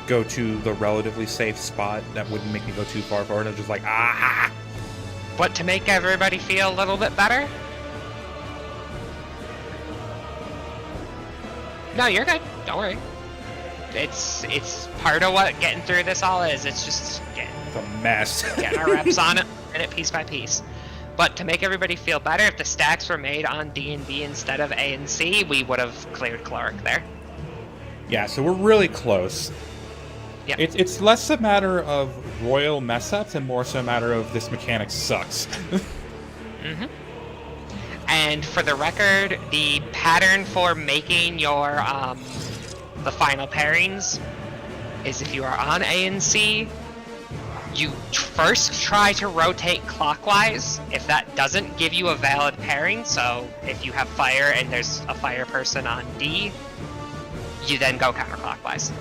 Speaker 5: go to the relatively safe spot that wouldn't make me go too far forward. I was just like, ah!
Speaker 1: But to make everybody feel a little bit better? No, you're good. Don't worry. It's part of what getting through this all is. It's just
Speaker 5: It's a mess.
Speaker 1: getting our reps on it, and it piece by piece. But to make everybody feel better, if the stacks were made on D and B instead of A and C, we would have cleared Clark there.
Speaker 5: Yeah, so we're really close.
Speaker 1: Yep.
Speaker 5: It's less a matter of royal mess-ups and more so a matter of this mechanic sucks.
Speaker 1: And for the record, the pattern for making your the final pairings is if you are on A and C, you first try to rotate clockwise. If that doesn't give you a valid pairing, so if you have fire and there's a fire person on D, you then go counterclockwise.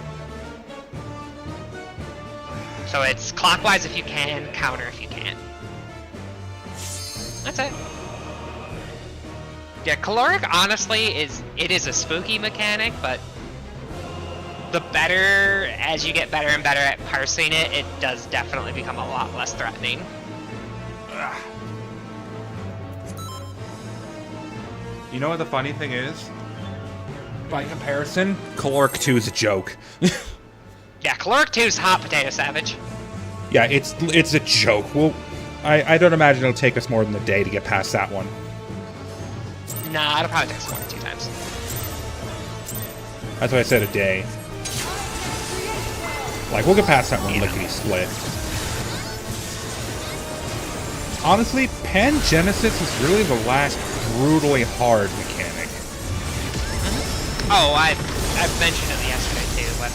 Speaker 1: So it's clockwise if you can, counter if you can't. That's it. Yeah, caloric honestly is a spooky mechanic, but the better, as you get better and better at parsing it, it does definitely become a lot less threatening.
Speaker 5: Ugh. You know what the funny thing is? By comparison, caloric 2 is a joke.
Speaker 1: Yeah, caloric 2 is hot potato savage.
Speaker 5: Yeah, it's a joke. Well, I don't imagine it'll take us more than a day to get past that one.
Speaker 1: Nah, it'll probably take us 1 or 2 times.
Speaker 5: That's why I said a day. Like, we'll get past that one lickety split. Honestly, Pangenesis is really the last brutally hard mechanic.
Speaker 1: Oh, I've mentioned it yesterday too, but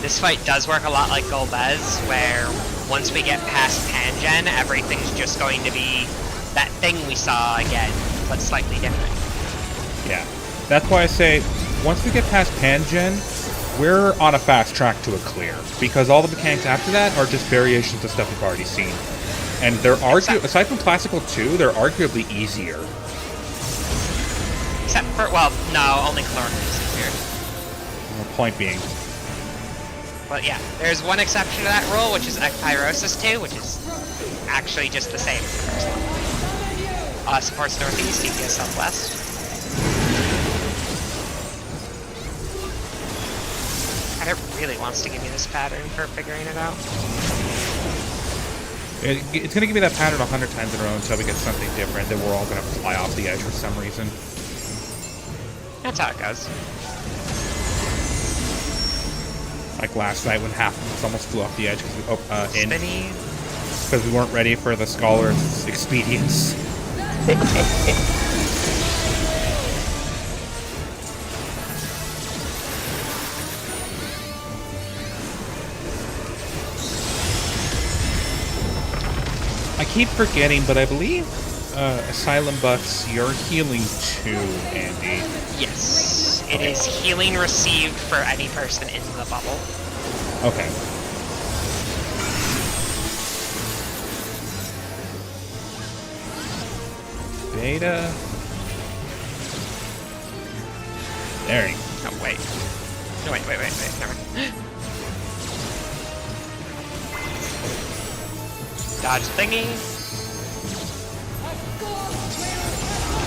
Speaker 1: this fight does work a lot like Golbez, where once we get past Pangen, everything's just going to be that thing we saw again, but slightly different.
Speaker 5: Yeah. That's why I say, once we get past Pangen, we're on a fast track to a clear. Because all the mechanics after that are just variations of stuff we've already seen. And they're aside from Classical 2, they're arguably easier.
Speaker 1: Except for, well, no, only Caloric is easier.
Speaker 5: Point being.
Speaker 1: But yeah, there's one exception to that rule, which is Ekpyrosis 2, which is actually just the same as the first one. Supports Northeast, DPS Southwest. God, it really wants to give me this pattern for figuring it out.
Speaker 5: It's going to give me that pattern 100 times in a row until we get something different that we're all going to fly off the edge for some reason.
Speaker 1: That's how it goes.
Speaker 5: Like last night when half of us almost flew off the edge
Speaker 1: Spinny.
Speaker 5: because we weren't ready for the Scholar's expedience. I keep forgetting, but I believe Asylum buffs your healing too, Andy.
Speaker 1: Yes. It is healing received for any person in the bubble.
Speaker 5: Okay. Beta. There you go.
Speaker 1: Oh, wait. No, wait. Never mind. Dodge thingy.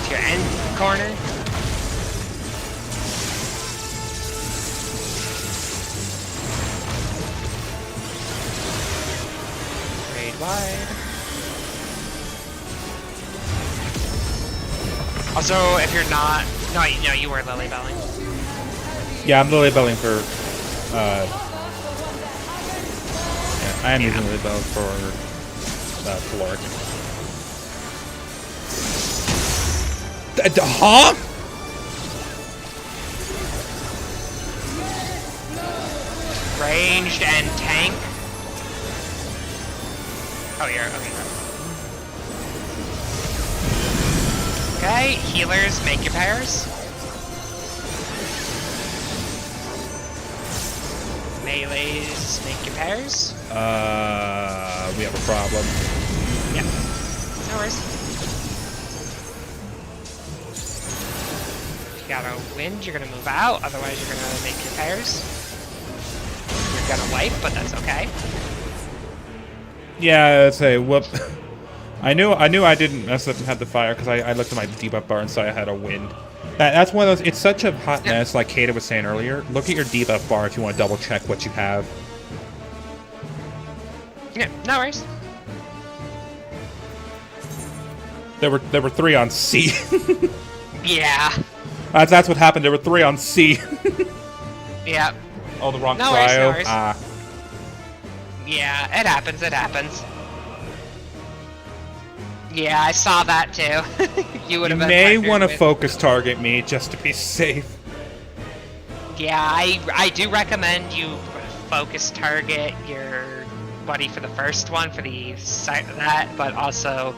Speaker 1: To your end corner. Raid wide. Also, if you're not, no, you were lily belling.
Speaker 5: Yeah, I'm lily belling for. Yeah, I am using lily bell for caloric. Huh?
Speaker 1: Ranged and tank. Oh, you're okay. Okay, healers, make your pairs. Melees, make your pairs.
Speaker 5: We have a problem.
Speaker 1: Yep. No worries. If you got a wind, you're gonna move out. Otherwise, you're gonna make your pairs. You're gonna wipe, but that's okay.
Speaker 5: Yeah, I'd say whoop. I knew I didn't mess up and had the fire because I looked at my debuff bar and saw I had a wind. That's one of those. It's such a hot mess, like Kata was saying earlier. Look at your debuff bar if you want to double check what you have.
Speaker 1: Yeah, no worries.
Speaker 5: There were 3 on C.
Speaker 1: Yeah.
Speaker 5: That's what happened. There were 3 on C.
Speaker 1: Yeah.
Speaker 5: Oh, the wrong
Speaker 1: No worries, no
Speaker 5: cryo.
Speaker 1: worries.
Speaker 5: Ah.
Speaker 1: Yeah, it happens, it happens. Yeah, I saw that too. You would
Speaker 5: You
Speaker 1: have been
Speaker 5: may
Speaker 1: partnered
Speaker 5: want to
Speaker 1: with-
Speaker 5: focus target me just to be safe.
Speaker 1: Yeah, I do recommend you focus target your buddy for the first one, for the site of that, but also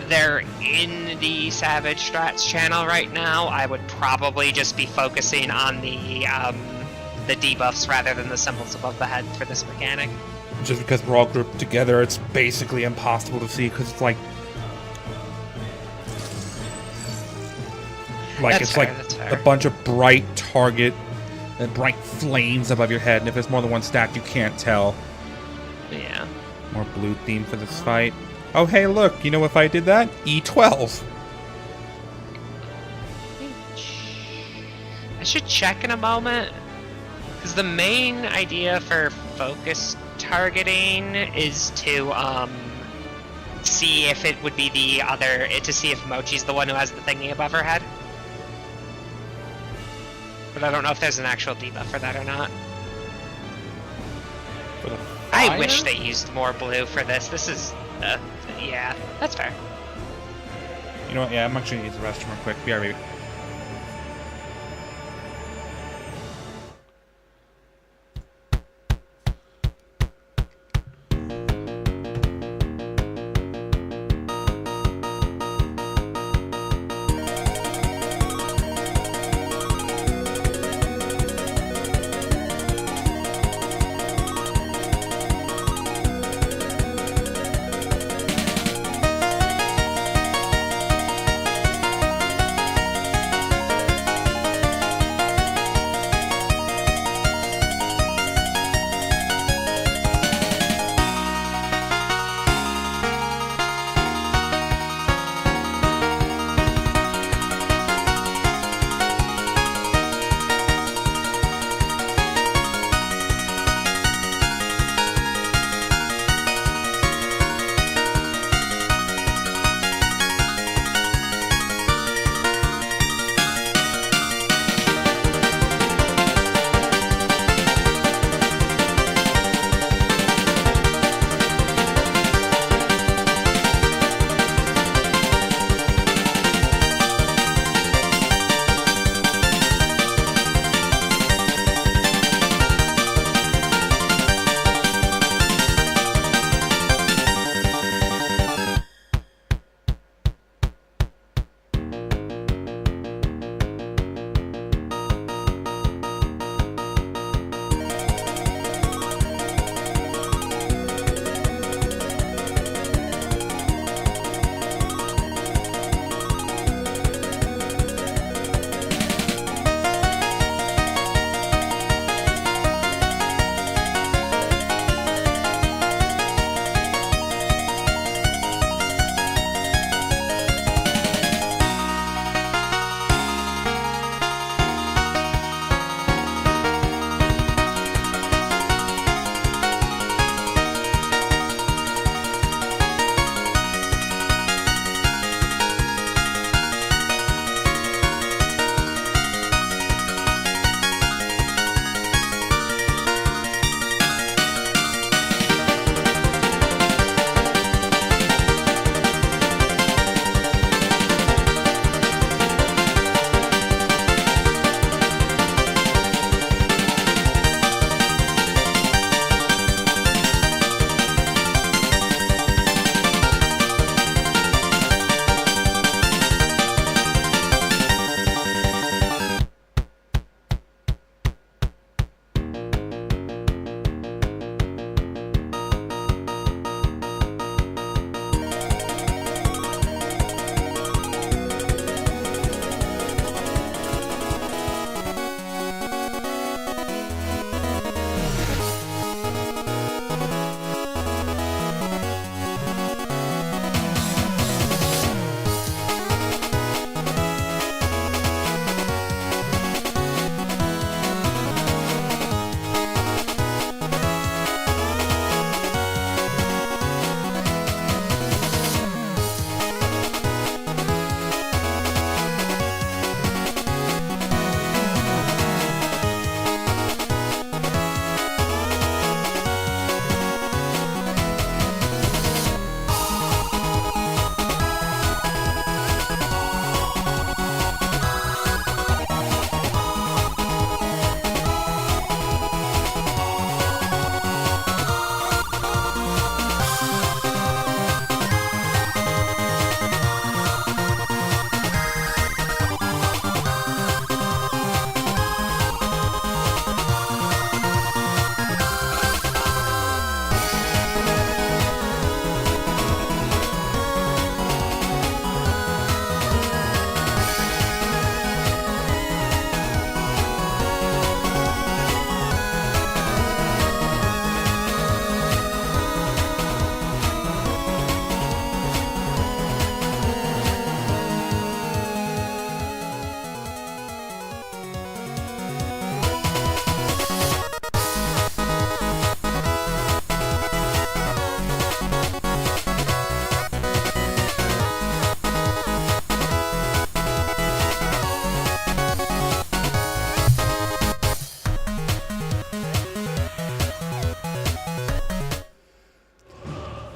Speaker 1: they're in the Savage Strats channel right now. I would probably just be focusing on the debuffs rather than the symbols above the head for this mechanic.
Speaker 5: Just because we're all grouped together, it's basically impossible to see because it's like
Speaker 1: That's
Speaker 5: it's
Speaker 1: fair,
Speaker 5: like
Speaker 1: that's
Speaker 5: a
Speaker 1: fair.
Speaker 5: bunch of bright target and bright flames above your head, and if there's more than one stack, you can't tell.
Speaker 1: Yeah.
Speaker 5: More blue theme for this fight. Oh, hey, look, you know if I did that? E12.
Speaker 1: I should check in a moment, because the main idea for focus targeting is to see if it would be the other, to see if Mochi's the one who has the thingy above her head. But I don't know if there's an actual debuff for that or not.
Speaker 5: For the
Speaker 1: I wish
Speaker 5: fire?
Speaker 1: they used more blue for this. This is, yeah, that's fair.
Speaker 5: You know what? Yeah, I'm actually going to use the restroom real quick. BRB.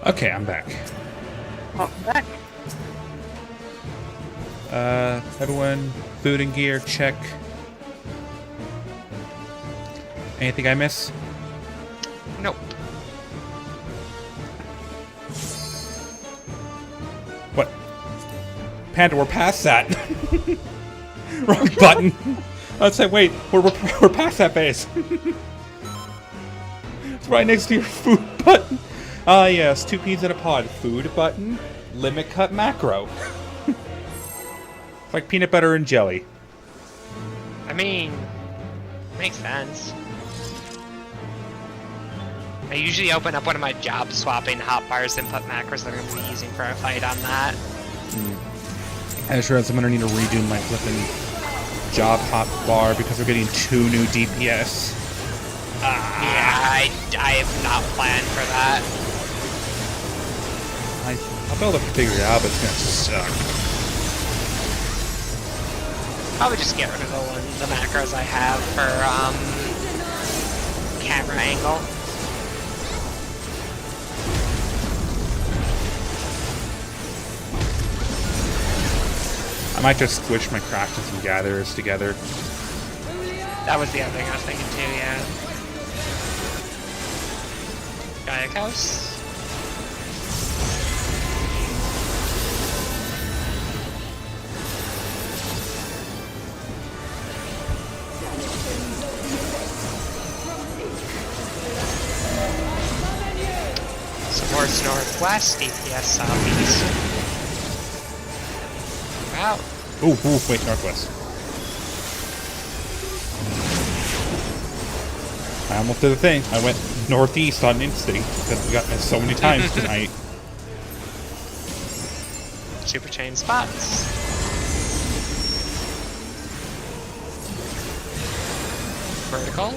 Speaker 5: Okay, I'm back.
Speaker 3: Welcome back.
Speaker 5: Everyone, food and gear, check. Anything I miss?
Speaker 1: Nope.
Speaker 5: What? Panda, we're past that. Wrong button. I'd say, wait, we're past that phase. It's right next to your food button. Ah, yes, 2 peas in a pod. Food button, limit cut macro. It's like peanut butter and jelly.
Speaker 1: I mean, makes sense. I usually open up one of my job swapping hotbars and put macros that I'm going to be using for a fight on that.
Speaker 5: I just realized I'm gonna need to redo my flipping job hotbar because we're getting 2 new DPS.
Speaker 1: Yeah, I have not planned for that.
Speaker 5: I'll be able to figure it out, but it's gonna suck.
Speaker 1: Probably just get rid of the macros I have for camera angle.
Speaker 5: I might just switch my crafters and gatherers together.
Speaker 1: That was the other thing I was thinking too, yeah. Gaiacos. Supports northwest, DPS southeast. Wow.
Speaker 5: Ooh, wait, northwest. I almost did the thing. I went northeast on instinct because we got missed so many times tonight.
Speaker 1: Super chain spots. Vertical.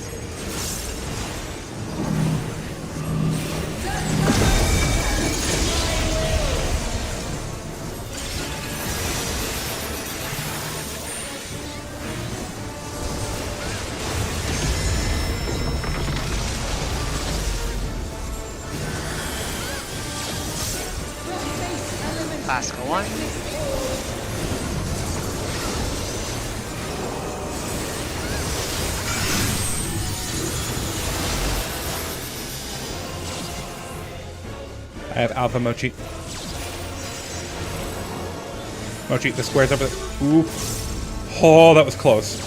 Speaker 1: Classical one.
Speaker 5: I have Alpha Mochi. Mochi, the square's over there. Ooh. Oh, that was close.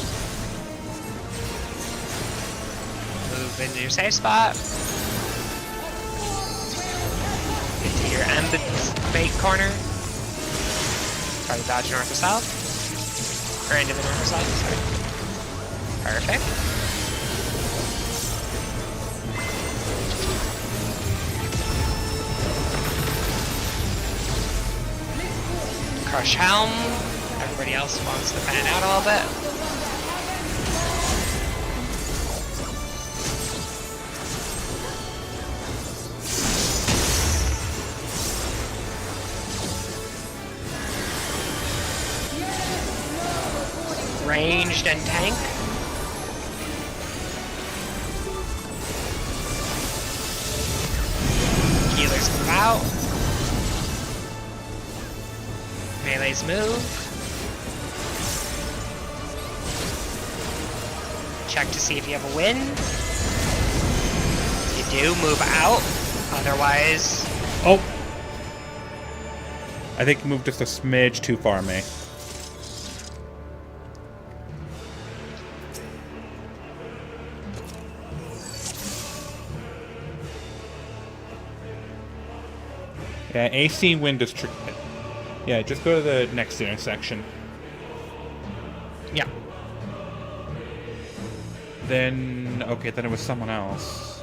Speaker 1: Move into your safe spot. Into your end bait corner. Try to dodge north or south. Or into the north or south, sorry. Perfect. Crush Helm. Everybody else wants to fan out a little bit. Ranged and tank. Healers move out. Melees move. Check to see if you have a win. If you do, move out. Otherwise...
Speaker 5: Oh! I think you moved just a smidge too far, May. Yeah, AC wind is tricky. Yeah, just go to the next intersection.
Speaker 1: Yeah.
Speaker 5: Then... okay, then it was someone else.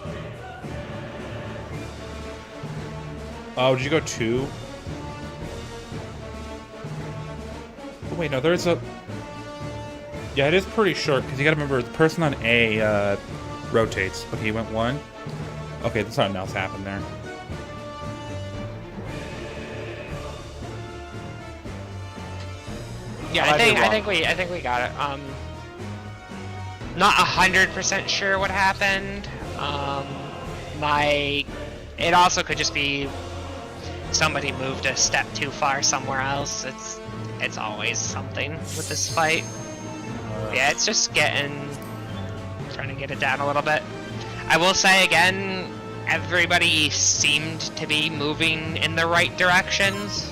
Speaker 5: Oh, did you go 2? Oh, wait, no, there's a... yeah, it is pretty short, because you gotta remember, the person on A, rotates. Okay, you went 1? Okay, then something else happened there.
Speaker 1: Yeah, I think we got it. Not 100% sure what happened. It also could just be somebody moved a step too far somewhere else. It's always something with this fight. Yeah, it's just trying to get it down a little bit. I will say again, everybody seemed to be moving in the right directions.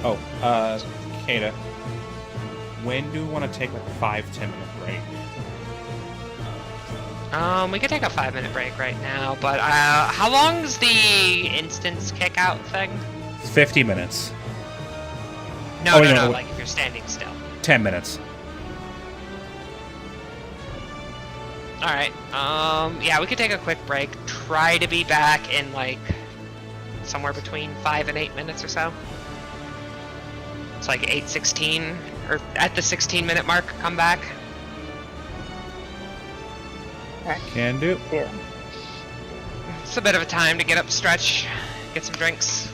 Speaker 5: Oh, Kata, when do you want to take like a 5-10 minute break?
Speaker 1: We could take a 5-minute break right now, but how long's the instance kick out thing?
Speaker 5: 50 minutes.
Speaker 1: No,
Speaker 5: Oh,
Speaker 1: no,
Speaker 5: no,
Speaker 1: like if you're standing still.
Speaker 5: 10 minutes.
Speaker 1: Alright, yeah, we could take a quick break. Try to be back in, like, somewhere between 5 and 8 minutes or so. It's like 8:16, or at the 16-minute mark, come back.
Speaker 3: Alright.
Speaker 5: Can do.
Speaker 3: Yeah.
Speaker 1: It's a bit of a time to get up, stretch, get some drinks.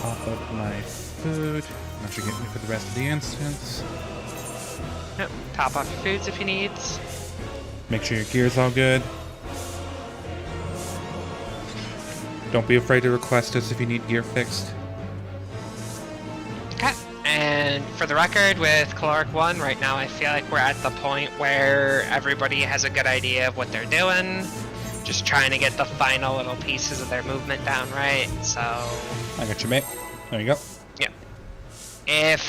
Speaker 5: Pop up my food. That should get me for the rest of the instance.
Speaker 1: Yep. Top off your foods if you need.
Speaker 5: Make sure your gear's all good. Don't be afraid to request us if you need gear fixed.
Speaker 1: Okay. And for the record, with Caloric 1, right now I feel like we're at the point where everybody has a good idea of what they're doing. Just trying to get the final little pieces of their movement down right, so...
Speaker 5: I got you, mate. There you go.
Speaker 1: Yeah. If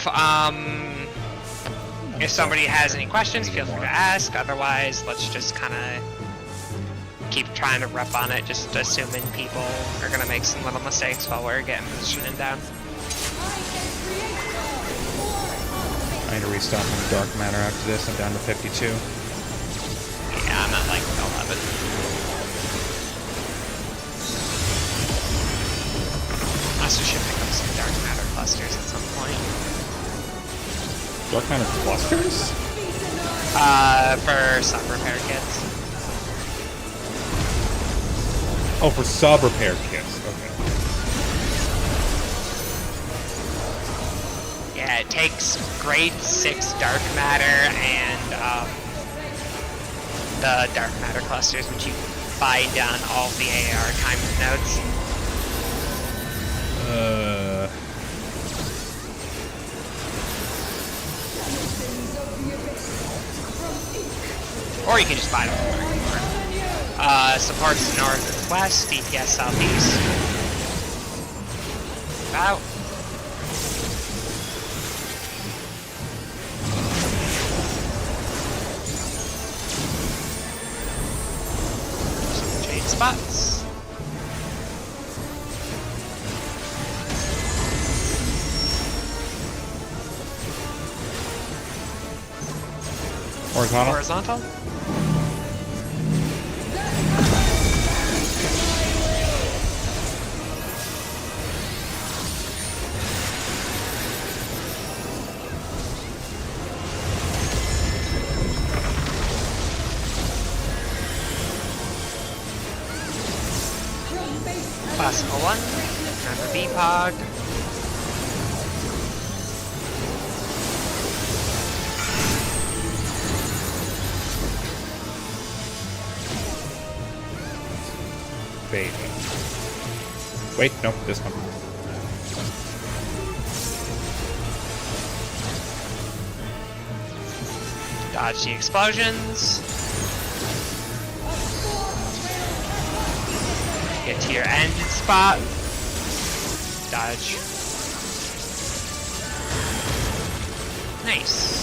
Speaker 1: somebody has any questions, feel free to ask. Otherwise, let's just kind of keep trying to rep on it, just assuming people are going to make some little mistakes while we're getting positioning down.
Speaker 5: I need to restock on dark matter after this. I'm down to 52.
Speaker 1: Yeah, I'm at like 11. Also should pick up some dark matter clusters at some point.
Speaker 5: Dark matter clusters?
Speaker 1: For some repair kits.
Speaker 5: Oh, for sub repair kits. Okay.
Speaker 1: Yeah, it takes grade 6 dark matter and the dark matter clusters, which you find on all the AR timing nodes. Or you can just buy them wherever you want. Supports north and west, DPS southeast. Out. Change spots.
Speaker 5: Horizontal?
Speaker 1: Horizontal. Classical 1, remember VPOG.
Speaker 5: Baby. Wait, no, this one.
Speaker 1: Dodge the explosions. Get to your end spot. Dodge. Nice.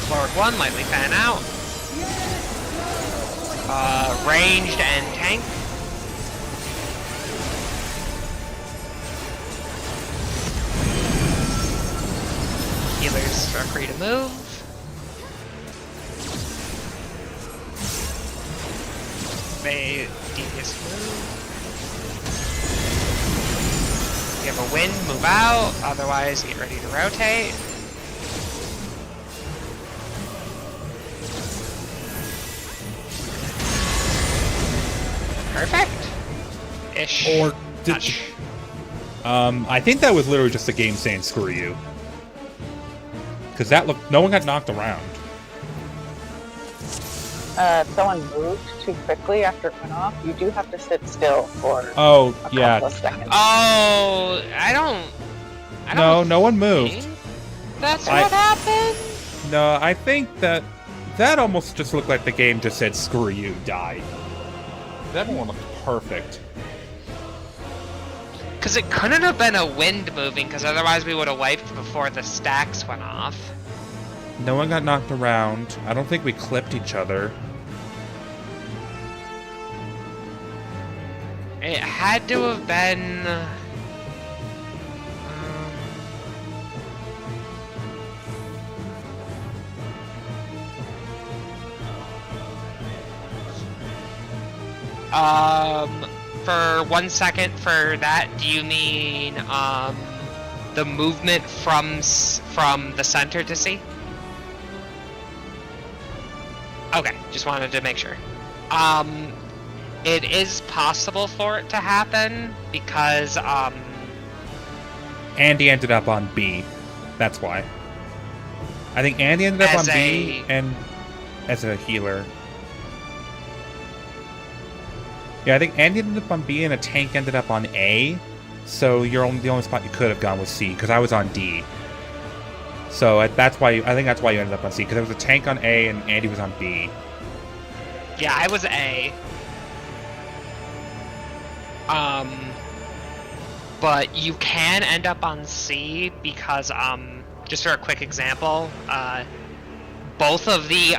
Speaker 1: Forward 1, lightly fan out. Ranged and tank. Healers are free to move. They DPS move. You have a wind, move out. Otherwise, get ready to rotate. Perfect. Ish.
Speaker 5: Or did,
Speaker 1: Touch.
Speaker 5: I think that was literally just the game saying screw you. Because that looked, no one got knocked around.
Speaker 3: Someone moved too quickly after it went off. You do have to sit still for a
Speaker 5: Oh,
Speaker 3: couple
Speaker 5: yeah.
Speaker 3: of seconds.
Speaker 1: Oh, I don't
Speaker 5: No one moved.
Speaker 1: think that's what happened.
Speaker 5: No, I think that almost just looked like the game just said screw you, die. That one looked perfect.
Speaker 1: Because it couldn't have been a wind moving, because otherwise we would have wiped before the stacks went off.
Speaker 5: No one got knocked around. I don't think we clipped each other.
Speaker 1: It had to have been... For 1 second for that, do you mean the movement from the center to C? Okay, just wanted to make sure. It is possible for it to happen because
Speaker 5: Andy ended up on B. That's why. I think Andy ended up on B and as a healer. Yeah, I think Andy ended up on B and a tank ended up on A. So the only spot you could have gone was C, because I was on D. So that's why I think that's why you ended up on C, because there was a tank on A and Andy was on B.
Speaker 1: Yeah, I was A. But you can end up on C because just for a quick example, both of the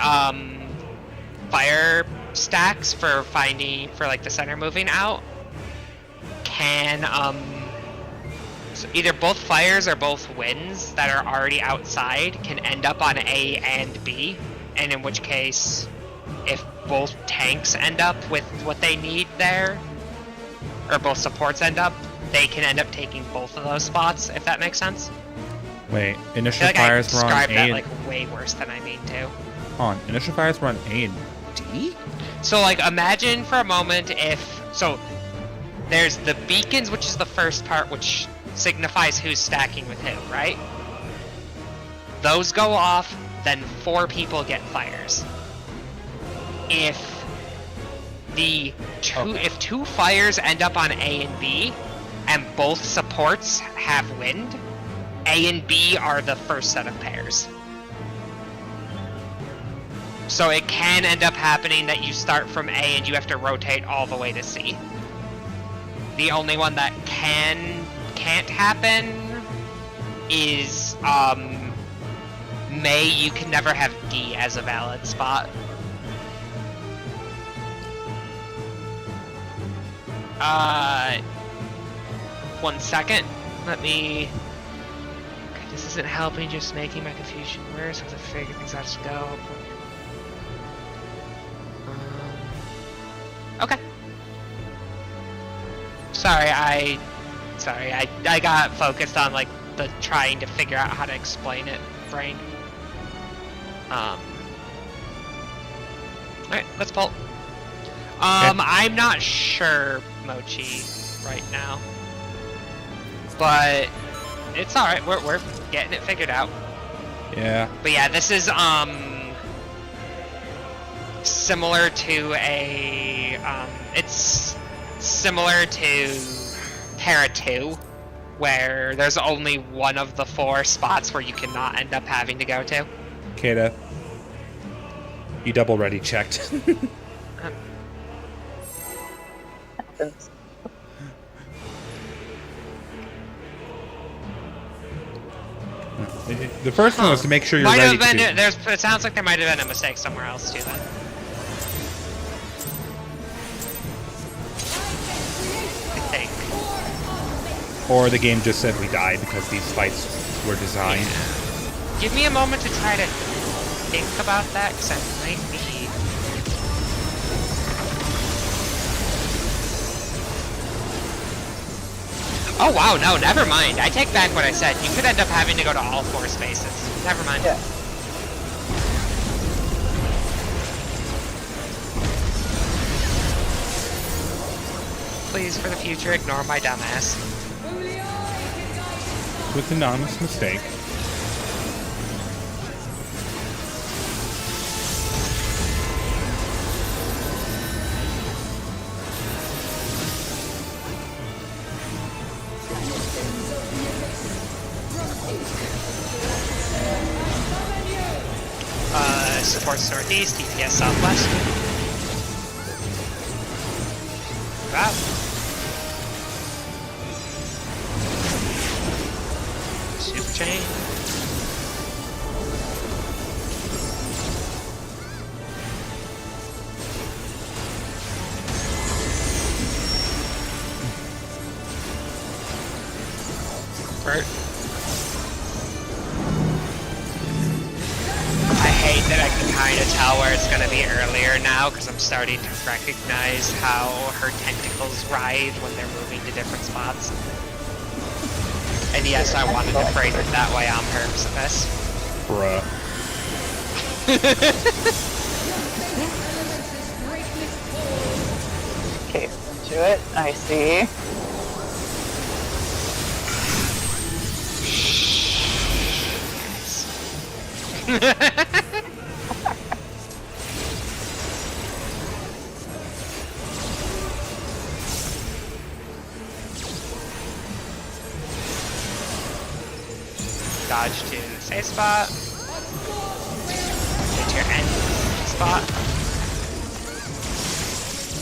Speaker 1: fire stacks for like the center moving out can so either both fires or both winds that are already outside can end up on A and B, and in which case if both tanks end up with what they need there, or both supports end up, they can end up taking both of those spots, if that makes sense.
Speaker 5: Wait, initial
Speaker 1: I feel like
Speaker 5: fires were on A
Speaker 1: described that
Speaker 5: and...
Speaker 1: like way worse than I mean to.
Speaker 5: Hold on, initial fires were on A and D?
Speaker 1: So like imagine for a moment if, so there's the beacons, which is the first part, which signifies who's stacking with who, right? Those go off, then 4 people get fires. If if 2 fires end up on A and B, and both supports have wind, A and B are the first set of pairs. So it can end up happening that you start from A and you have to rotate all the way to C. The only one that can't happen is May. You can never have D as a valid spot. 1 second. Let me. Okay, this isn't helping. Just making my confusion worse. I have to figure things out as go. Okay. Sorry, I got focused on like the trying to figure out how to explain it brain. Alright, let's pull. I'm not sure, Mochi, right now. But it's alright, we're getting it figured out.
Speaker 5: Yeah.
Speaker 1: But yeah, this is similar to a it's similar to Para 2, where there's only one of the 4 spots where you cannot end up having to go to.
Speaker 5: Kata, you double ready checked. The first one was to make sure you're ready to.
Speaker 1: It sounds like there might have been a mistake somewhere else too then. I think.
Speaker 5: Or the game just said we died because these fights were designed.
Speaker 1: Yeah. Give me a moment to try to think about that, because I might be... Oh wow, no, never mind. I take back what I said. You could end up having to go to all 4 spaces. Never mind.
Speaker 3: Yeah.
Speaker 1: Please, for the future, ignore my dumbass.
Speaker 5: With an honest mistake.
Speaker 1: Supports northeast, DPS southwest. Wow. Super chain. Bert. I hate that I can kind of tell where it's going to be earlier now, because I'm starting to recognize how her tentacles writhe when they're moving to different spots. And yes, I wanted to phrase it that way on purpose.
Speaker 5: Bruh.
Speaker 3: Okay, into it. I see.
Speaker 1: Dodge to safe spot. Get to your end spot.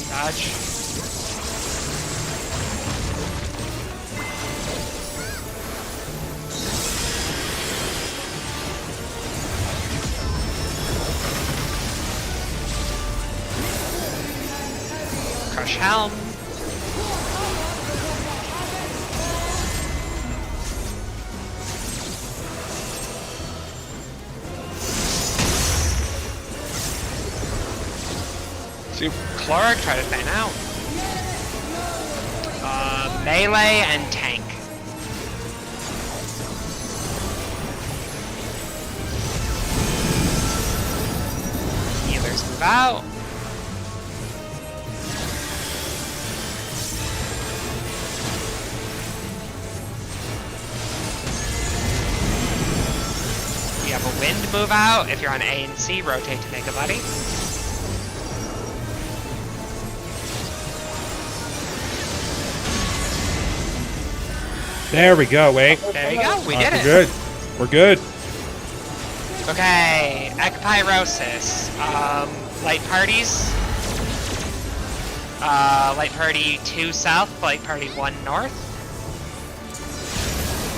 Speaker 1: Dodge. Crush helm. So Clark, try to fan out. Melee and tank. Healers move out. We have a wind move out. If you're on A and C, rotate to make a buddy.
Speaker 5: There we go, wait.
Speaker 1: There you go, we did
Speaker 5: We're
Speaker 1: it.
Speaker 5: good. We're good.
Speaker 1: Okay, Ekpyrosis. Light parties. Light party 2 south, light party 1 north.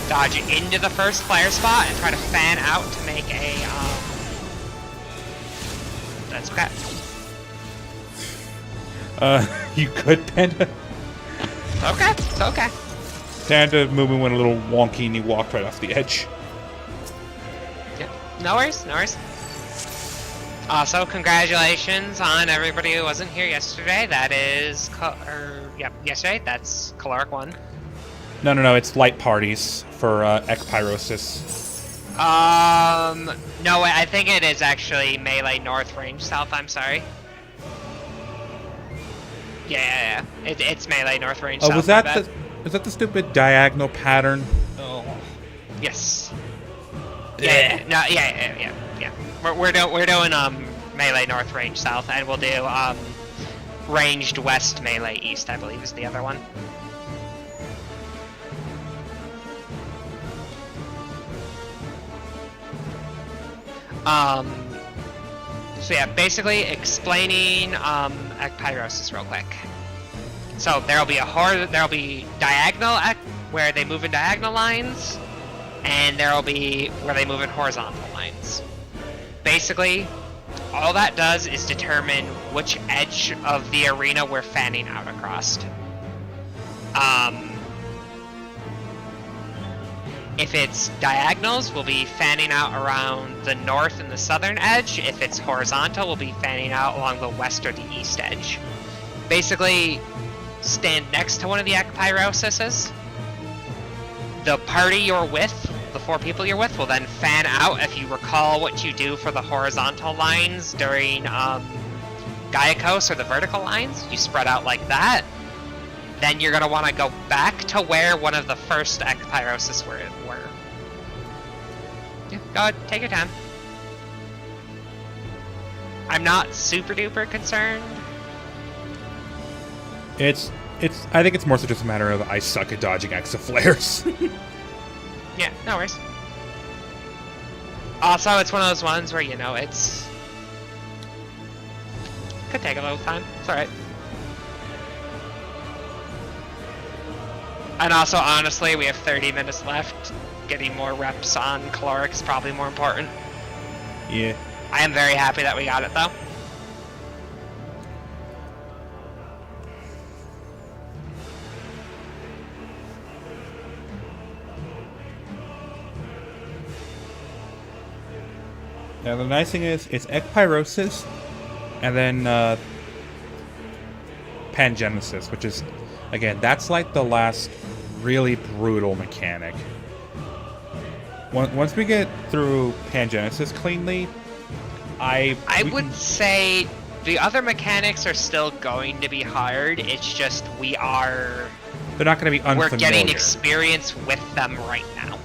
Speaker 1: Dodge into the first flare spot and try to fan out to make a, that's okay.
Speaker 5: You could Panda.
Speaker 1: Okay, it's okay.
Speaker 5: Panda movement went a little wonky and he walked right off the edge.
Speaker 1: Yep, no worries, no worries. Also, congratulations on everybody who wasn't here yesterday. That is, yesterday, that's caloric 1.
Speaker 5: No, it's light parties for Ekpyrosis.
Speaker 1: No, I think it is actually melee north, range south, I'm sorry. Yeah. It's melee north, range south.
Speaker 5: Oh, was that the stupid diagonal pattern? Oh.
Speaker 1: Yes. Yeah. We're doing melee north, range south, and we'll do ranged west, melee east, I believe is the other one. So yeah, basically explaining Ekpyrosis real quick. So there'll be diagonal where they move in diagonal lines, and there'll be where they move in horizontal lines. Basically, all that does is determine which edge of the arena we're fanning out across. If it's diagonals, we'll be fanning out around the north and the southern edge. If it's horizontal, we'll be fanning out along the west or the east edge. Basically, stand next to one of the Ekpyrosises. The party you're with, the 4 people you're with, will then fan out. If you recall what you do for the horizontal lines during Gaiakos, or the vertical lines, you spread out like that. Then you're going to want to go back to where one of the first Ekpyroses were. Yeah, go ahead, take your time. I'm not super duper concerned.
Speaker 5: I think it's more so just a matter of I suck at dodging exaflares.
Speaker 1: Yeah, no worries. Also, it's one of those ones where, it's... could take a little time. It's alright. And also, honestly, we have 30 minutes left. Getting more reps on caloric is probably more important.
Speaker 5: Yeah.
Speaker 1: I am very happy that we got it, though.
Speaker 5: And the nice thing is, it's Ekpyrosis, and then Pangenesis, which is, again, that's like the last really brutal mechanic. Once we get through Pangenesis cleanly, I
Speaker 1: would say the other mechanics are still going to be hard. It's just
Speaker 5: they're not going to be unfamiliar.
Speaker 1: we're getting experience with them right now.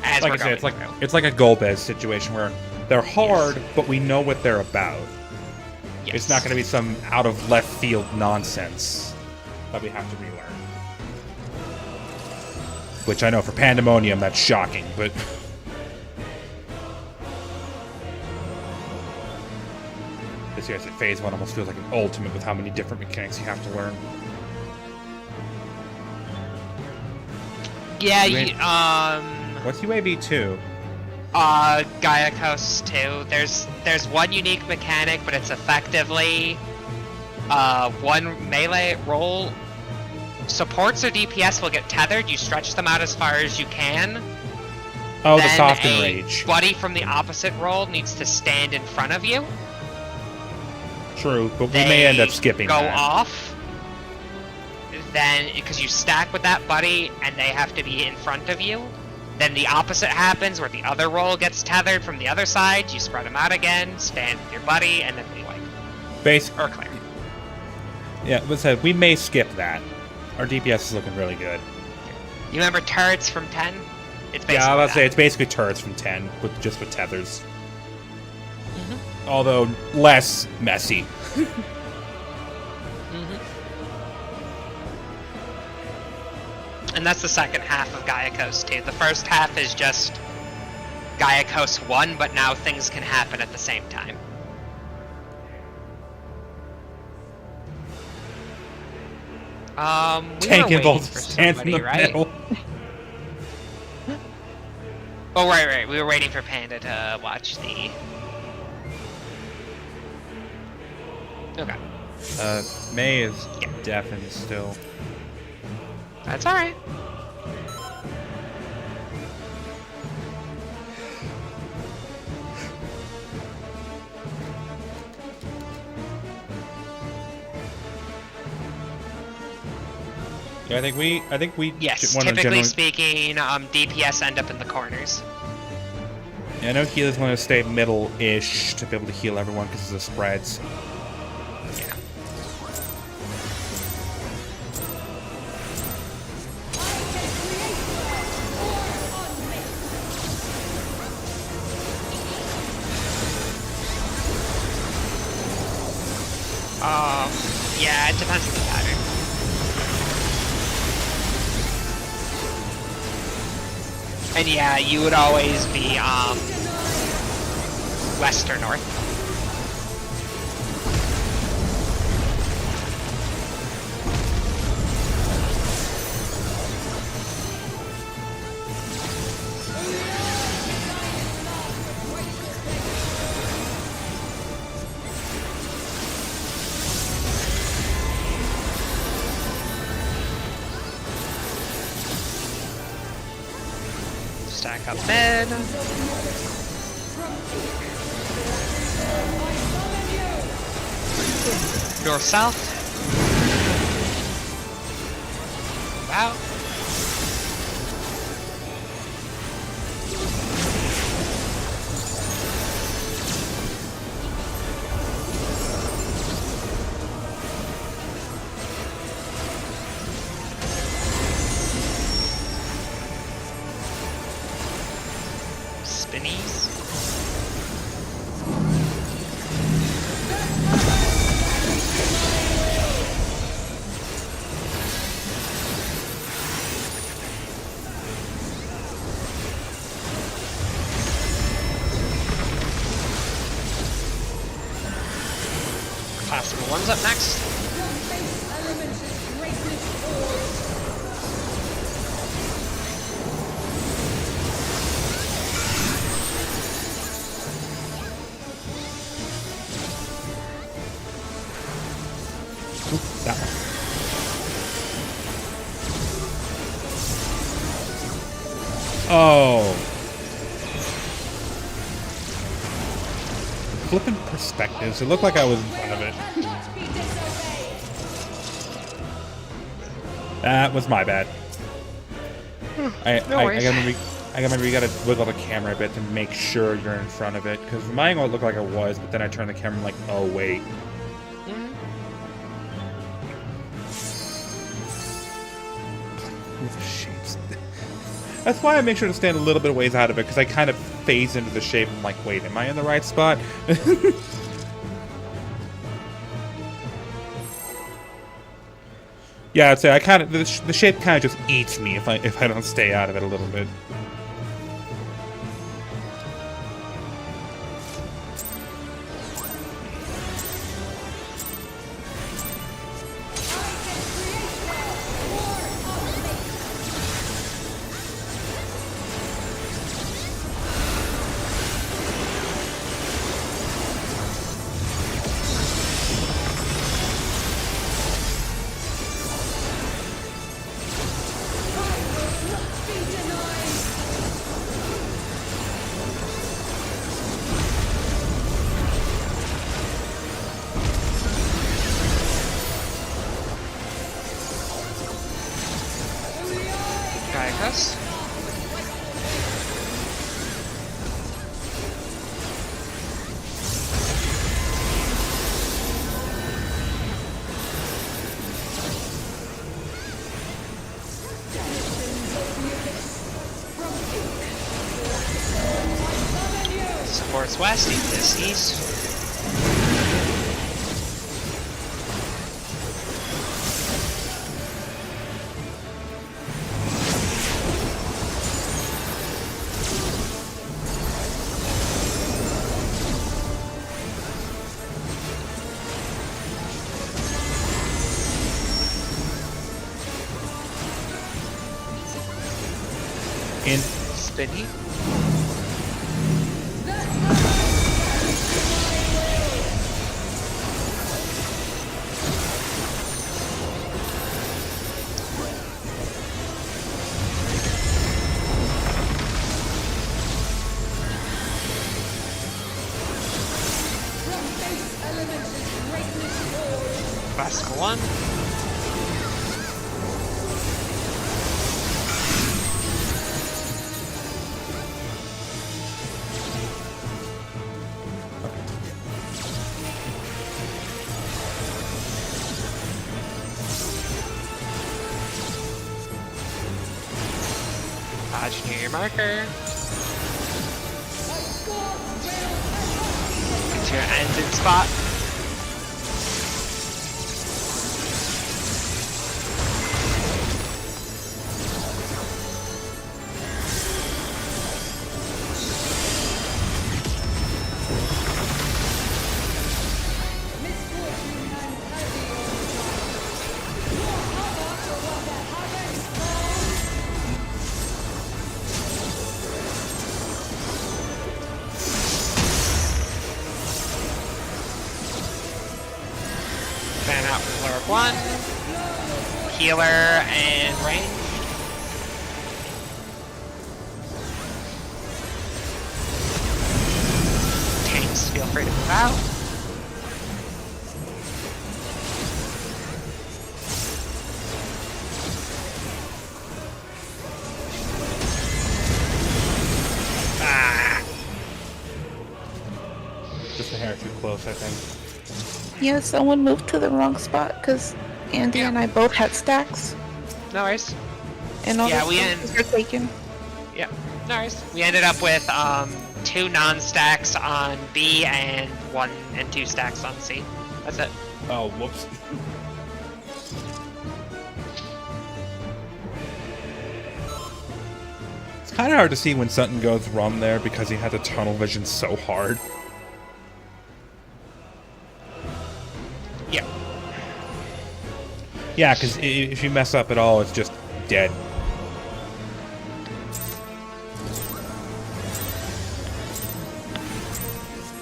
Speaker 1: As
Speaker 5: Like
Speaker 1: we're
Speaker 5: I said,
Speaker 1: going
Speaker 5: it's like a Golbez situation where they're hard, but we know what they're about.
Speaker 1: Yes.
Speaker 5: It's not going to be some out of left field nonsense that we have to relearn. Which I know for Pandemonium that's shocking, but this year's Phase 1 almost feels like an ultimate with how many different mechanics you have to learn.
Speaker 1: Yeah,
Speaker 5: What's UAV 2?
Speaker 1: Gaia Coast 2. There's one unique mechanic, but it's effectively one melee roll. Supports or DPS will get tethered. You stretch them out as far as you can.
Speaker 5: Oh,
Speaker 1: then
Speaker 5: the soft
Speaker 1: a
Speaker 5: enrage.
Speaker 1: buddy from the opposite roll needs to stand in front of you.
Speaker 5: True, but we may end up skipping
Speaker 1: go
Speaker 5: that.
Speaker 1: off. Then, because you stack with that buddy, and they have to be in front of you. Then the opposite happens, where the other roll gets tethered from the other side. You spread them out again, stand with your buddy, and then we wipe.
Speaker 5: Or
Speaker 1: clear.
Speaker 5: Yeah, but said we may skip that. Our DPS is looking really good.
Speaker 1: You remember turrets from 10? It's basically
Speaker 5: Yeah, I was about to say
Speaker 1: that.
Speaker 5: it's basically turrets from 10, just with tethers. Although less messy.
Speaker 1: And that's the second half of Gaia Coast 2. The first half is just Gaia Coast 1, but now things can happen at the same time.
Speaker 5: Tank
Speaker 1: were
Speaker 5: involves
Speaker 1: waiting for
Speaker 5: stands in the
Speaker 1: somebody, right?
Speaker 5: middle.
Speaker 1: Oh, right. We were waiting for Panda to watch the... Okay.
Speaker 5: May is deafened still.
Speaker 1: That's alright.
Speaker 5: Yeah, I think we
Speaker 1: Yes,
Speaker 5: want to
Speaker 1: typically
Speaker 5: generally.
Speaker 1: speaking, DPS end up in the corners.
Speaker 5: Yeah, I know healers want to stay middle-ish to be able to heal everyone because of the spreads.
Speaker 1: Yeah. Yeah, it depends on the pattern. And yeah, you would always be, west or north. Stack up mid. North south. Wow. Spinnies. Classical one's up next.
Speaker 5: That one. Oh. flipping perspectives. It looked like I was in front of it.
Speaker 6: Cannot be disobeyed.
Speaker 5: That was my bad. I
Speaker 1: worries.
Speaker 5: gotta remember you gotta wiggle the camera a bit to make sure you're in front of it. Because my angle looked like I was, but then I turned the camera like, oh wait. With the shapes. That's why I make sure to stand a little bit of ways out of it, because I kind of phase into the shape. I'm like, wait, am I in the right spot? Yeah, I'd say I kind of the shape kind of just eats me if I don't stay out of it a little bit.
Speaker 1: Us. Supports west, this east.
Speaker 5: In
Speaker 1: Spinny. Last one. Dodge near your marker. Get to your ended spot. Fan out for Cleric 1, Healer, and Range. Tanks, feel free to move out. Ah!
Speaker 5: just a hair too close, I think.
Speaker 2: Yeah, someone moved to the wrong spot because Andy and I both had stacks,
Speaker 1: No worries.
Speaker 2: and all
Speaker 1: Yeah,
Speaker 2: the
Speaker 1: we
Speaker 2: stacks were taken.
Speaker 1: Yeah, no worries. We ended up with 2 non-stacks on B and 1 and 2 stacks on C. That's it.
Speaker 5: Oh, whoops. It's kind of hard to see when something goes wrong there because he had the tunnel vision so hard.
Speaker 1: Yeah.
Speaker 5: Yeah, because if you mess up at all, it's just dead.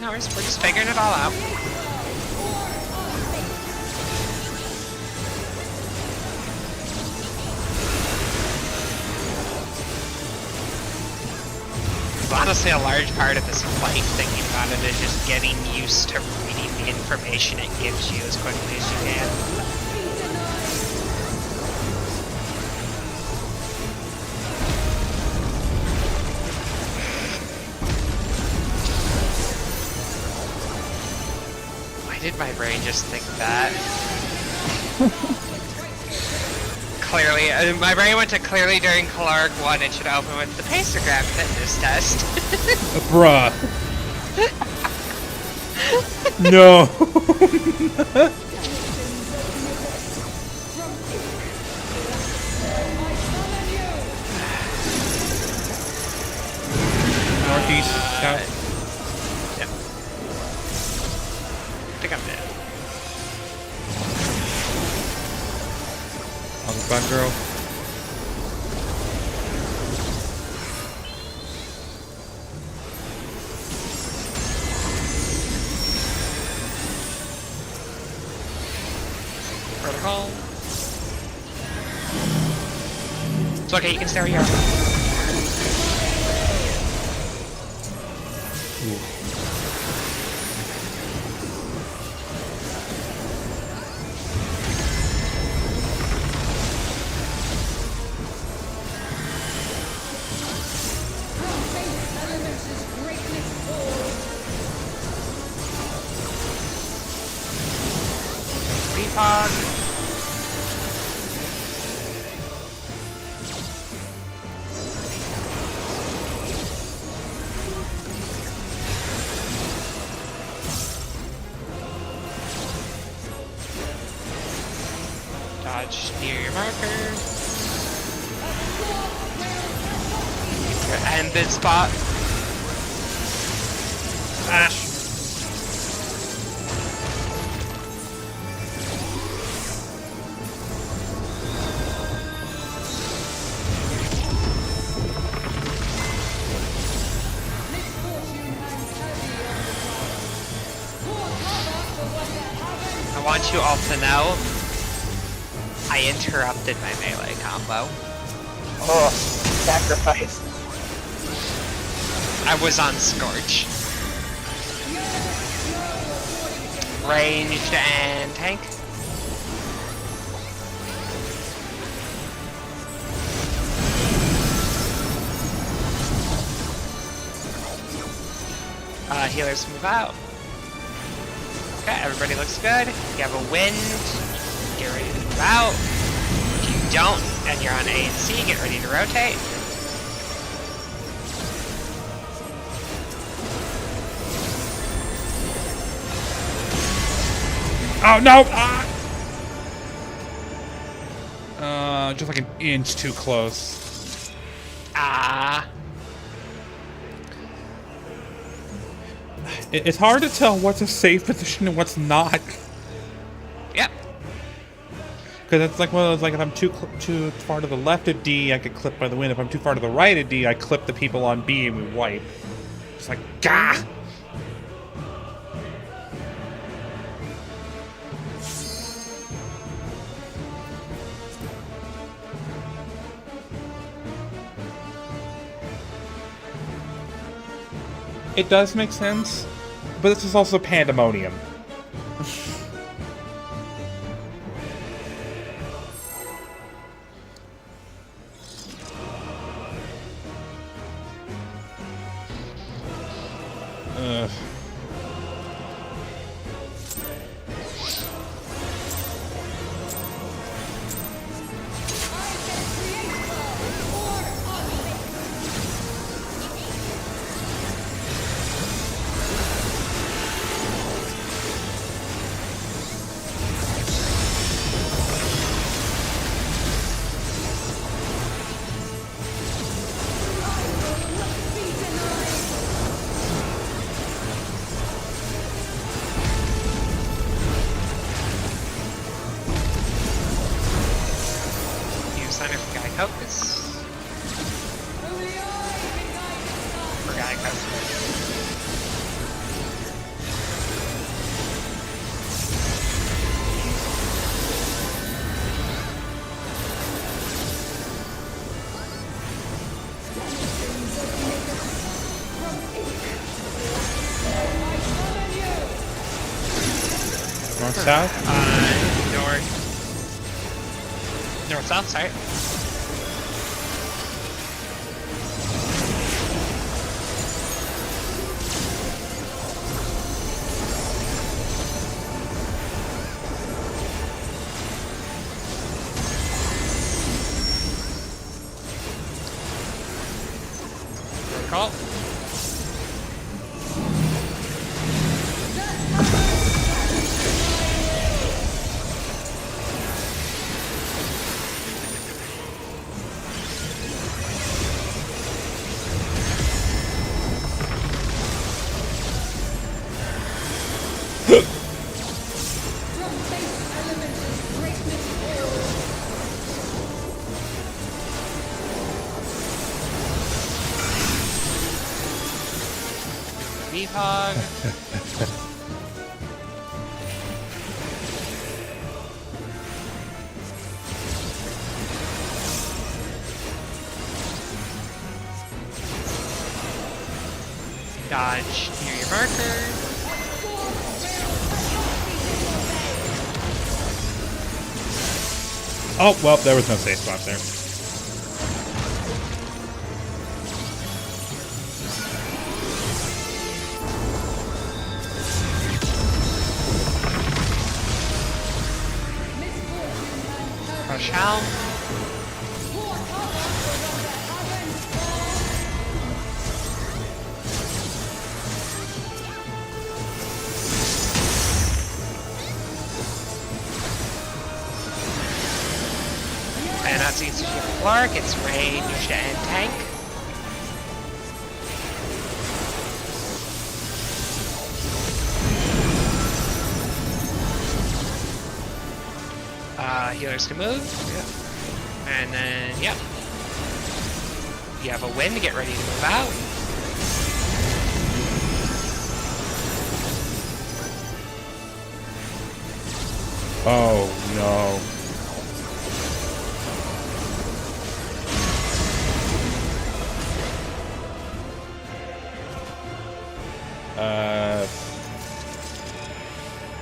Speaker 1: No worries. We're just figuring it all out. honestly a large part of this fight, thinking about it, is just getting used to reading the information it gives you as quickly as you can. Why did my brain just think that? Clearly, my brain went to clearly during caloric 1, it should open with the pacergram fitness test.
Speaker 5: Bruh. No. Northeast, south.
Speaker 1: Yep. I think I'm dead.
Speaker 5: On the fun girl.
Speaker 1: Protocol. It's okay, you can stay where you are. Repog. Dodge near your marker. And bid spot. Ah. I want you all to know, I interrupted my melee combo.
Speaker 3: Oh, sacrifice.
Speaker 1: I was on Scorch. Ranged and tank. Healers move out. Okay, everybody looks good. You have a wind. Get ready to move out. If you don't, and you're on A and C, get ready to rotate.
Speaker 5: Oh no! Just like an inch too close.
Speaker 1: Ah.
Speaker 5: It's hard to tell what's a safe position and what's not.
Speaker 1: Yep.
Speaker 5: Because it's like one of those, like, if I'm too far to the left of D, I get clipped by the wind. If I'm too far to the right of D, I clip the people on B and we wipe. It's like, gah! It does make sense, but this is also pandemonium. Ugh.
Speaker 1: Signer for Guy Cocos. For Guy Cocos.
Speaker 5: North, south?
Speaker 1: North, south, sorry. Good call. Hog. Dodge near your marker.
Speaker 5: Oh, well, there was no safe spot there.
Speaker 1: Rush Helm. And that's easy to Clark, it's ranged and tank. Healers can move. Yeah. And then, yep. You have a win to get ready to move out.
Speaker 5: Oh, no.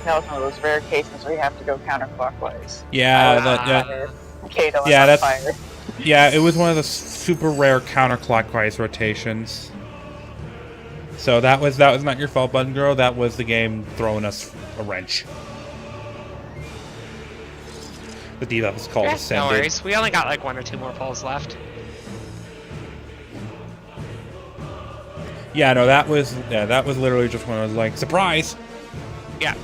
Speaker 3: That was one of those rare cases where you have to go counterclockwise.
Speaker 5: Yeah,
Speaker 3: Kato
Speaker 5: yeah,
Speaker 3: on
Speaker 5: that's
Speaker 3: fire.
Speaker 5: yeah. It was one of the super rare counterclockwise rotations. So that was not your fault, Button Girl. That was the game throwing us a wrench. The debuff is called Ascended.
Speaker 1: No worries. We only got like 1 or 2 more pulls left.
Speaker 5: Yeah, no, that was literally just when I was like, surprise.
Speaker 1: Yeah.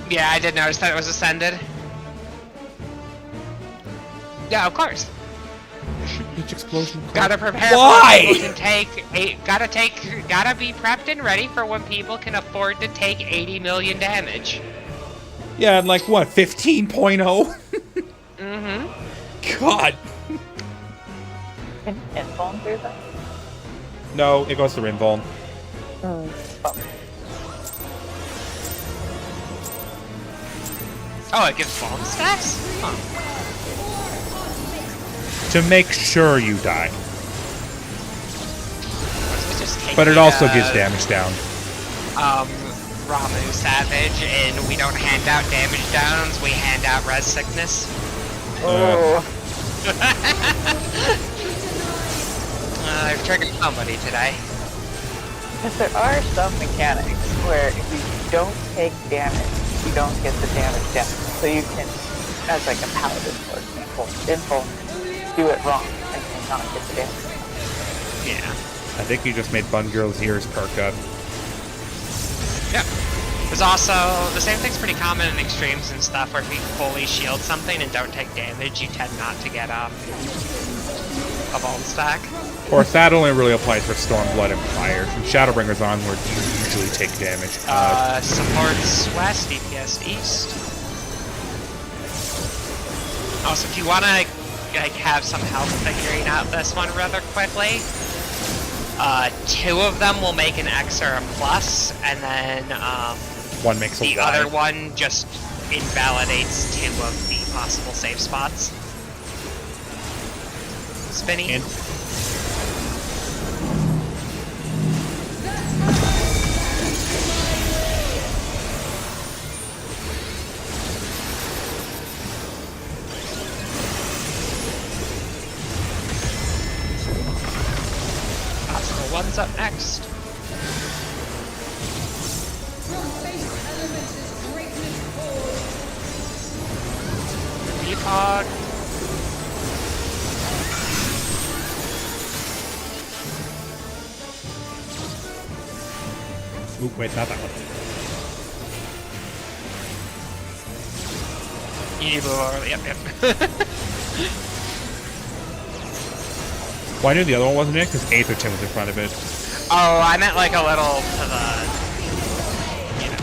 Speaker 1: Yeah, I did notice that it was Ascended. Yeah, of course.
Speaker 5: Each explosion.
Speaker 1: Gotta prepare.
Speaker 5: Why?
Speaker 1: For people can gotta be prepped and ready for when people can afford to take 80 million damage.
Speaker 5: Yeah, and like what, 15.0?
Speaker 1: Mm-hmm.
Speaker 5: God.
Speaker 3: Can Invuln do that?
Speaker 5: No, it goes to Rinvoln.
Speaker 1: Oh, it gives bomb stacks? Huh.
Speaker 5: To make sure you die.
Speaker 1: So just take
Speaker 5: But it
Speaker 1: the,
Speaker 5: also gives damage down.
Speaker 1: Ramu Savage, and we don't hand out damage downs, we hand out res sickness.
Speaker 3: Oh.
Speaker 1: I've triggered somebody today.
Speaker 3: Because there are some mechanics where if you don't take damage, you don't get the damage down. So you can, as like a paladin, for example, do it wrong and not get the damage down.
Speaker 1: Yeah.
Speaker 5: I think you just made Bun Girl's ears perk up.
Speaker 1: Yep. There's also, the same thing's pretty common in extremes and stuff, where if you fully shield something and don't take damage, you tend not to get a bomb stack.
Speaker 5: Of course, that only really applies for Stormblood and Fire. From Shadowbringers onward, you usually take damage.
Speaker 1: Supports west, DPS east. Also, if you want to like have some help figuring out this one rather quickly, 2 of them will make an X or a plus, and then
Speaker 5: one makes a
Speaker 1: the
Speaker 5: Y.
Speaker 1: other one just invalidates 2 of the possible save spots. Spinny. is up next. Fog.
Speaker 5: Ooh, wait, not that one.
Speaker 1: You need to move over. Yep.
Speaker 5: Well, I knew the other one wasn't in it because Atherton was in front of it.
Speaker 1: Oh, I meant like a little to the, you know.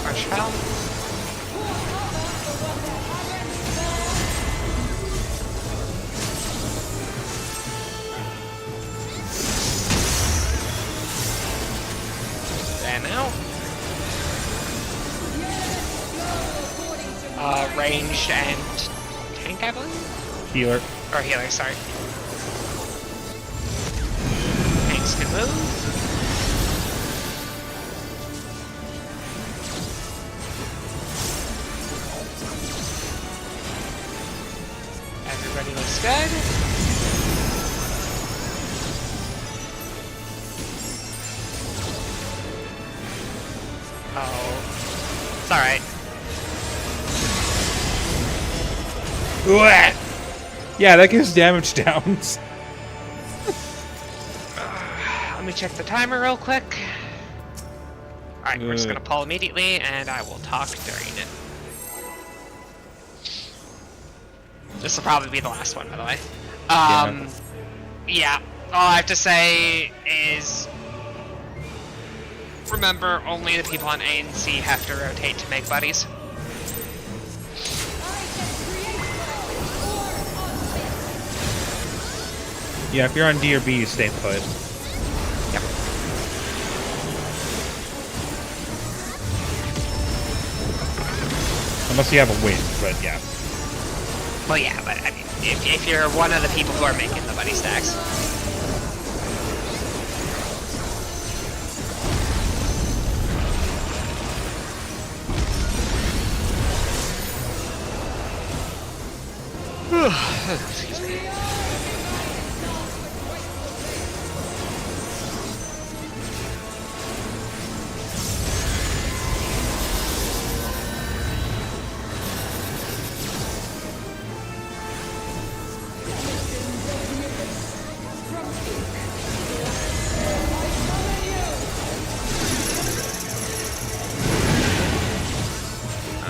Speaker 1: Crush hell. And out. Ranged and tank, I believe?
Speaker 5: Healer.
Speaker 1: Or healer, sorry. Tanks can move. Everybody looks good. Oh. It's alright.
Speaker 5: Yeah, that gives damage downs.
Speaker 1: Let me check the timer real quick. Alright, we're just gonna pull immediately, and I will talk during it. This will probably be the last one, by the way. Yeah. All I have to say is, remember, only the people on A and C have to rotate to make buddies.
Speaker 5: Yeah, if you're on D or B, you stay put.
Speaker 1: Yep.
Speaker 5: Unless you have a win, but yeah.
Speaker 1: Well, yeah, but I mean, if you're one of the people who are making the buddy stacks. Excuse me.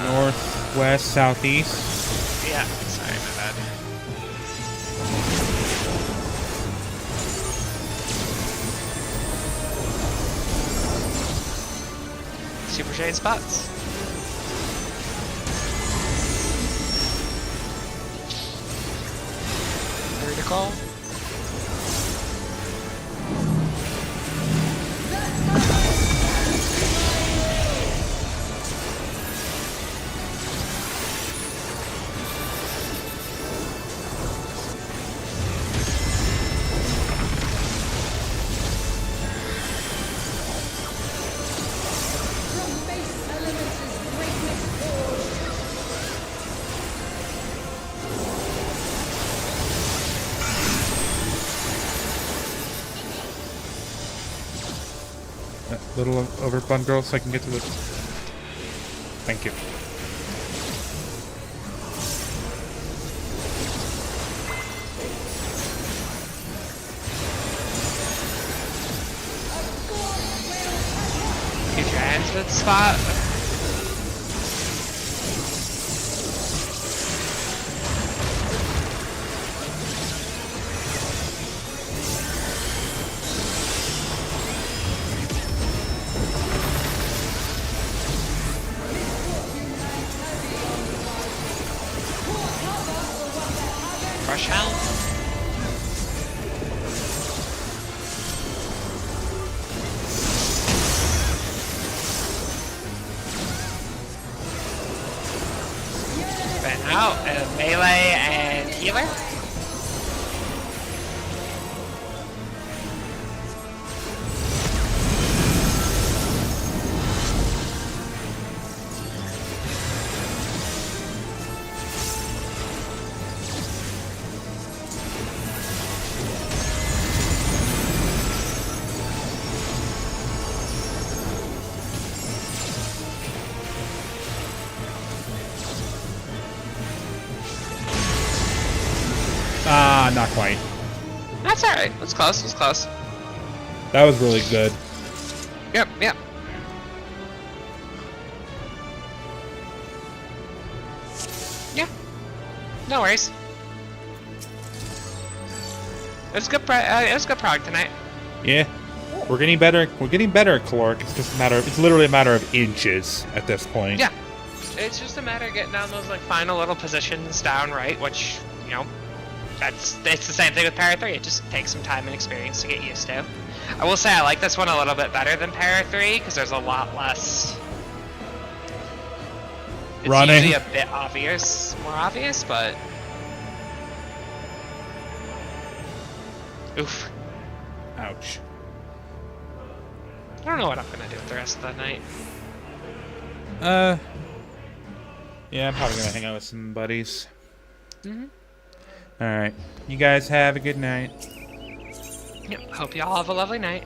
Speaker 5: North, west, southeast.
Speaker 1: Yeah, sorry, my bad. Super shade spots. Vertical.
Speaker 5: Little over bun girl so I can get to the... Thank you.
Speaker 1: Get your hands to the spot. Crush Hound. Spin out, melee and healer.
Speaker 5: not quite.
Speaker 1: That's alright. That's close. That's close.
Speaker 5: That was really good.
Speaker 1: Yep, yep. Yeah. No worries. It was good. It was good prog tonight.
Speaker 5: Yeah. We're getting better. We're getting better at caloric. It's just a matter. It's literally a matter of inches at this point.
Speaker 1: Yeah. It's just a matter of getting down those like final little positions down right, which you know, it's the same thing with Para 3. It just takes some time and experience to get used to. I will say I like this one a little bit better than Para 3 because there's a lot less. It's
Speaker 5: Running.
Speaker 1: usually a bit obvious, more obvious, but. Oof.
Speaker 5: Ouch.
Speaker 1: I don't know what I'm gonna do with the rest of the night.
Speaker 5: Yeah, I'm probably gonna hang out with some buddies.
Speaker 1: Mm-hmm.
Speaker 5: All right. You guys have a good night.
Speaker 1: Yep. Hope y'all have a lovely night.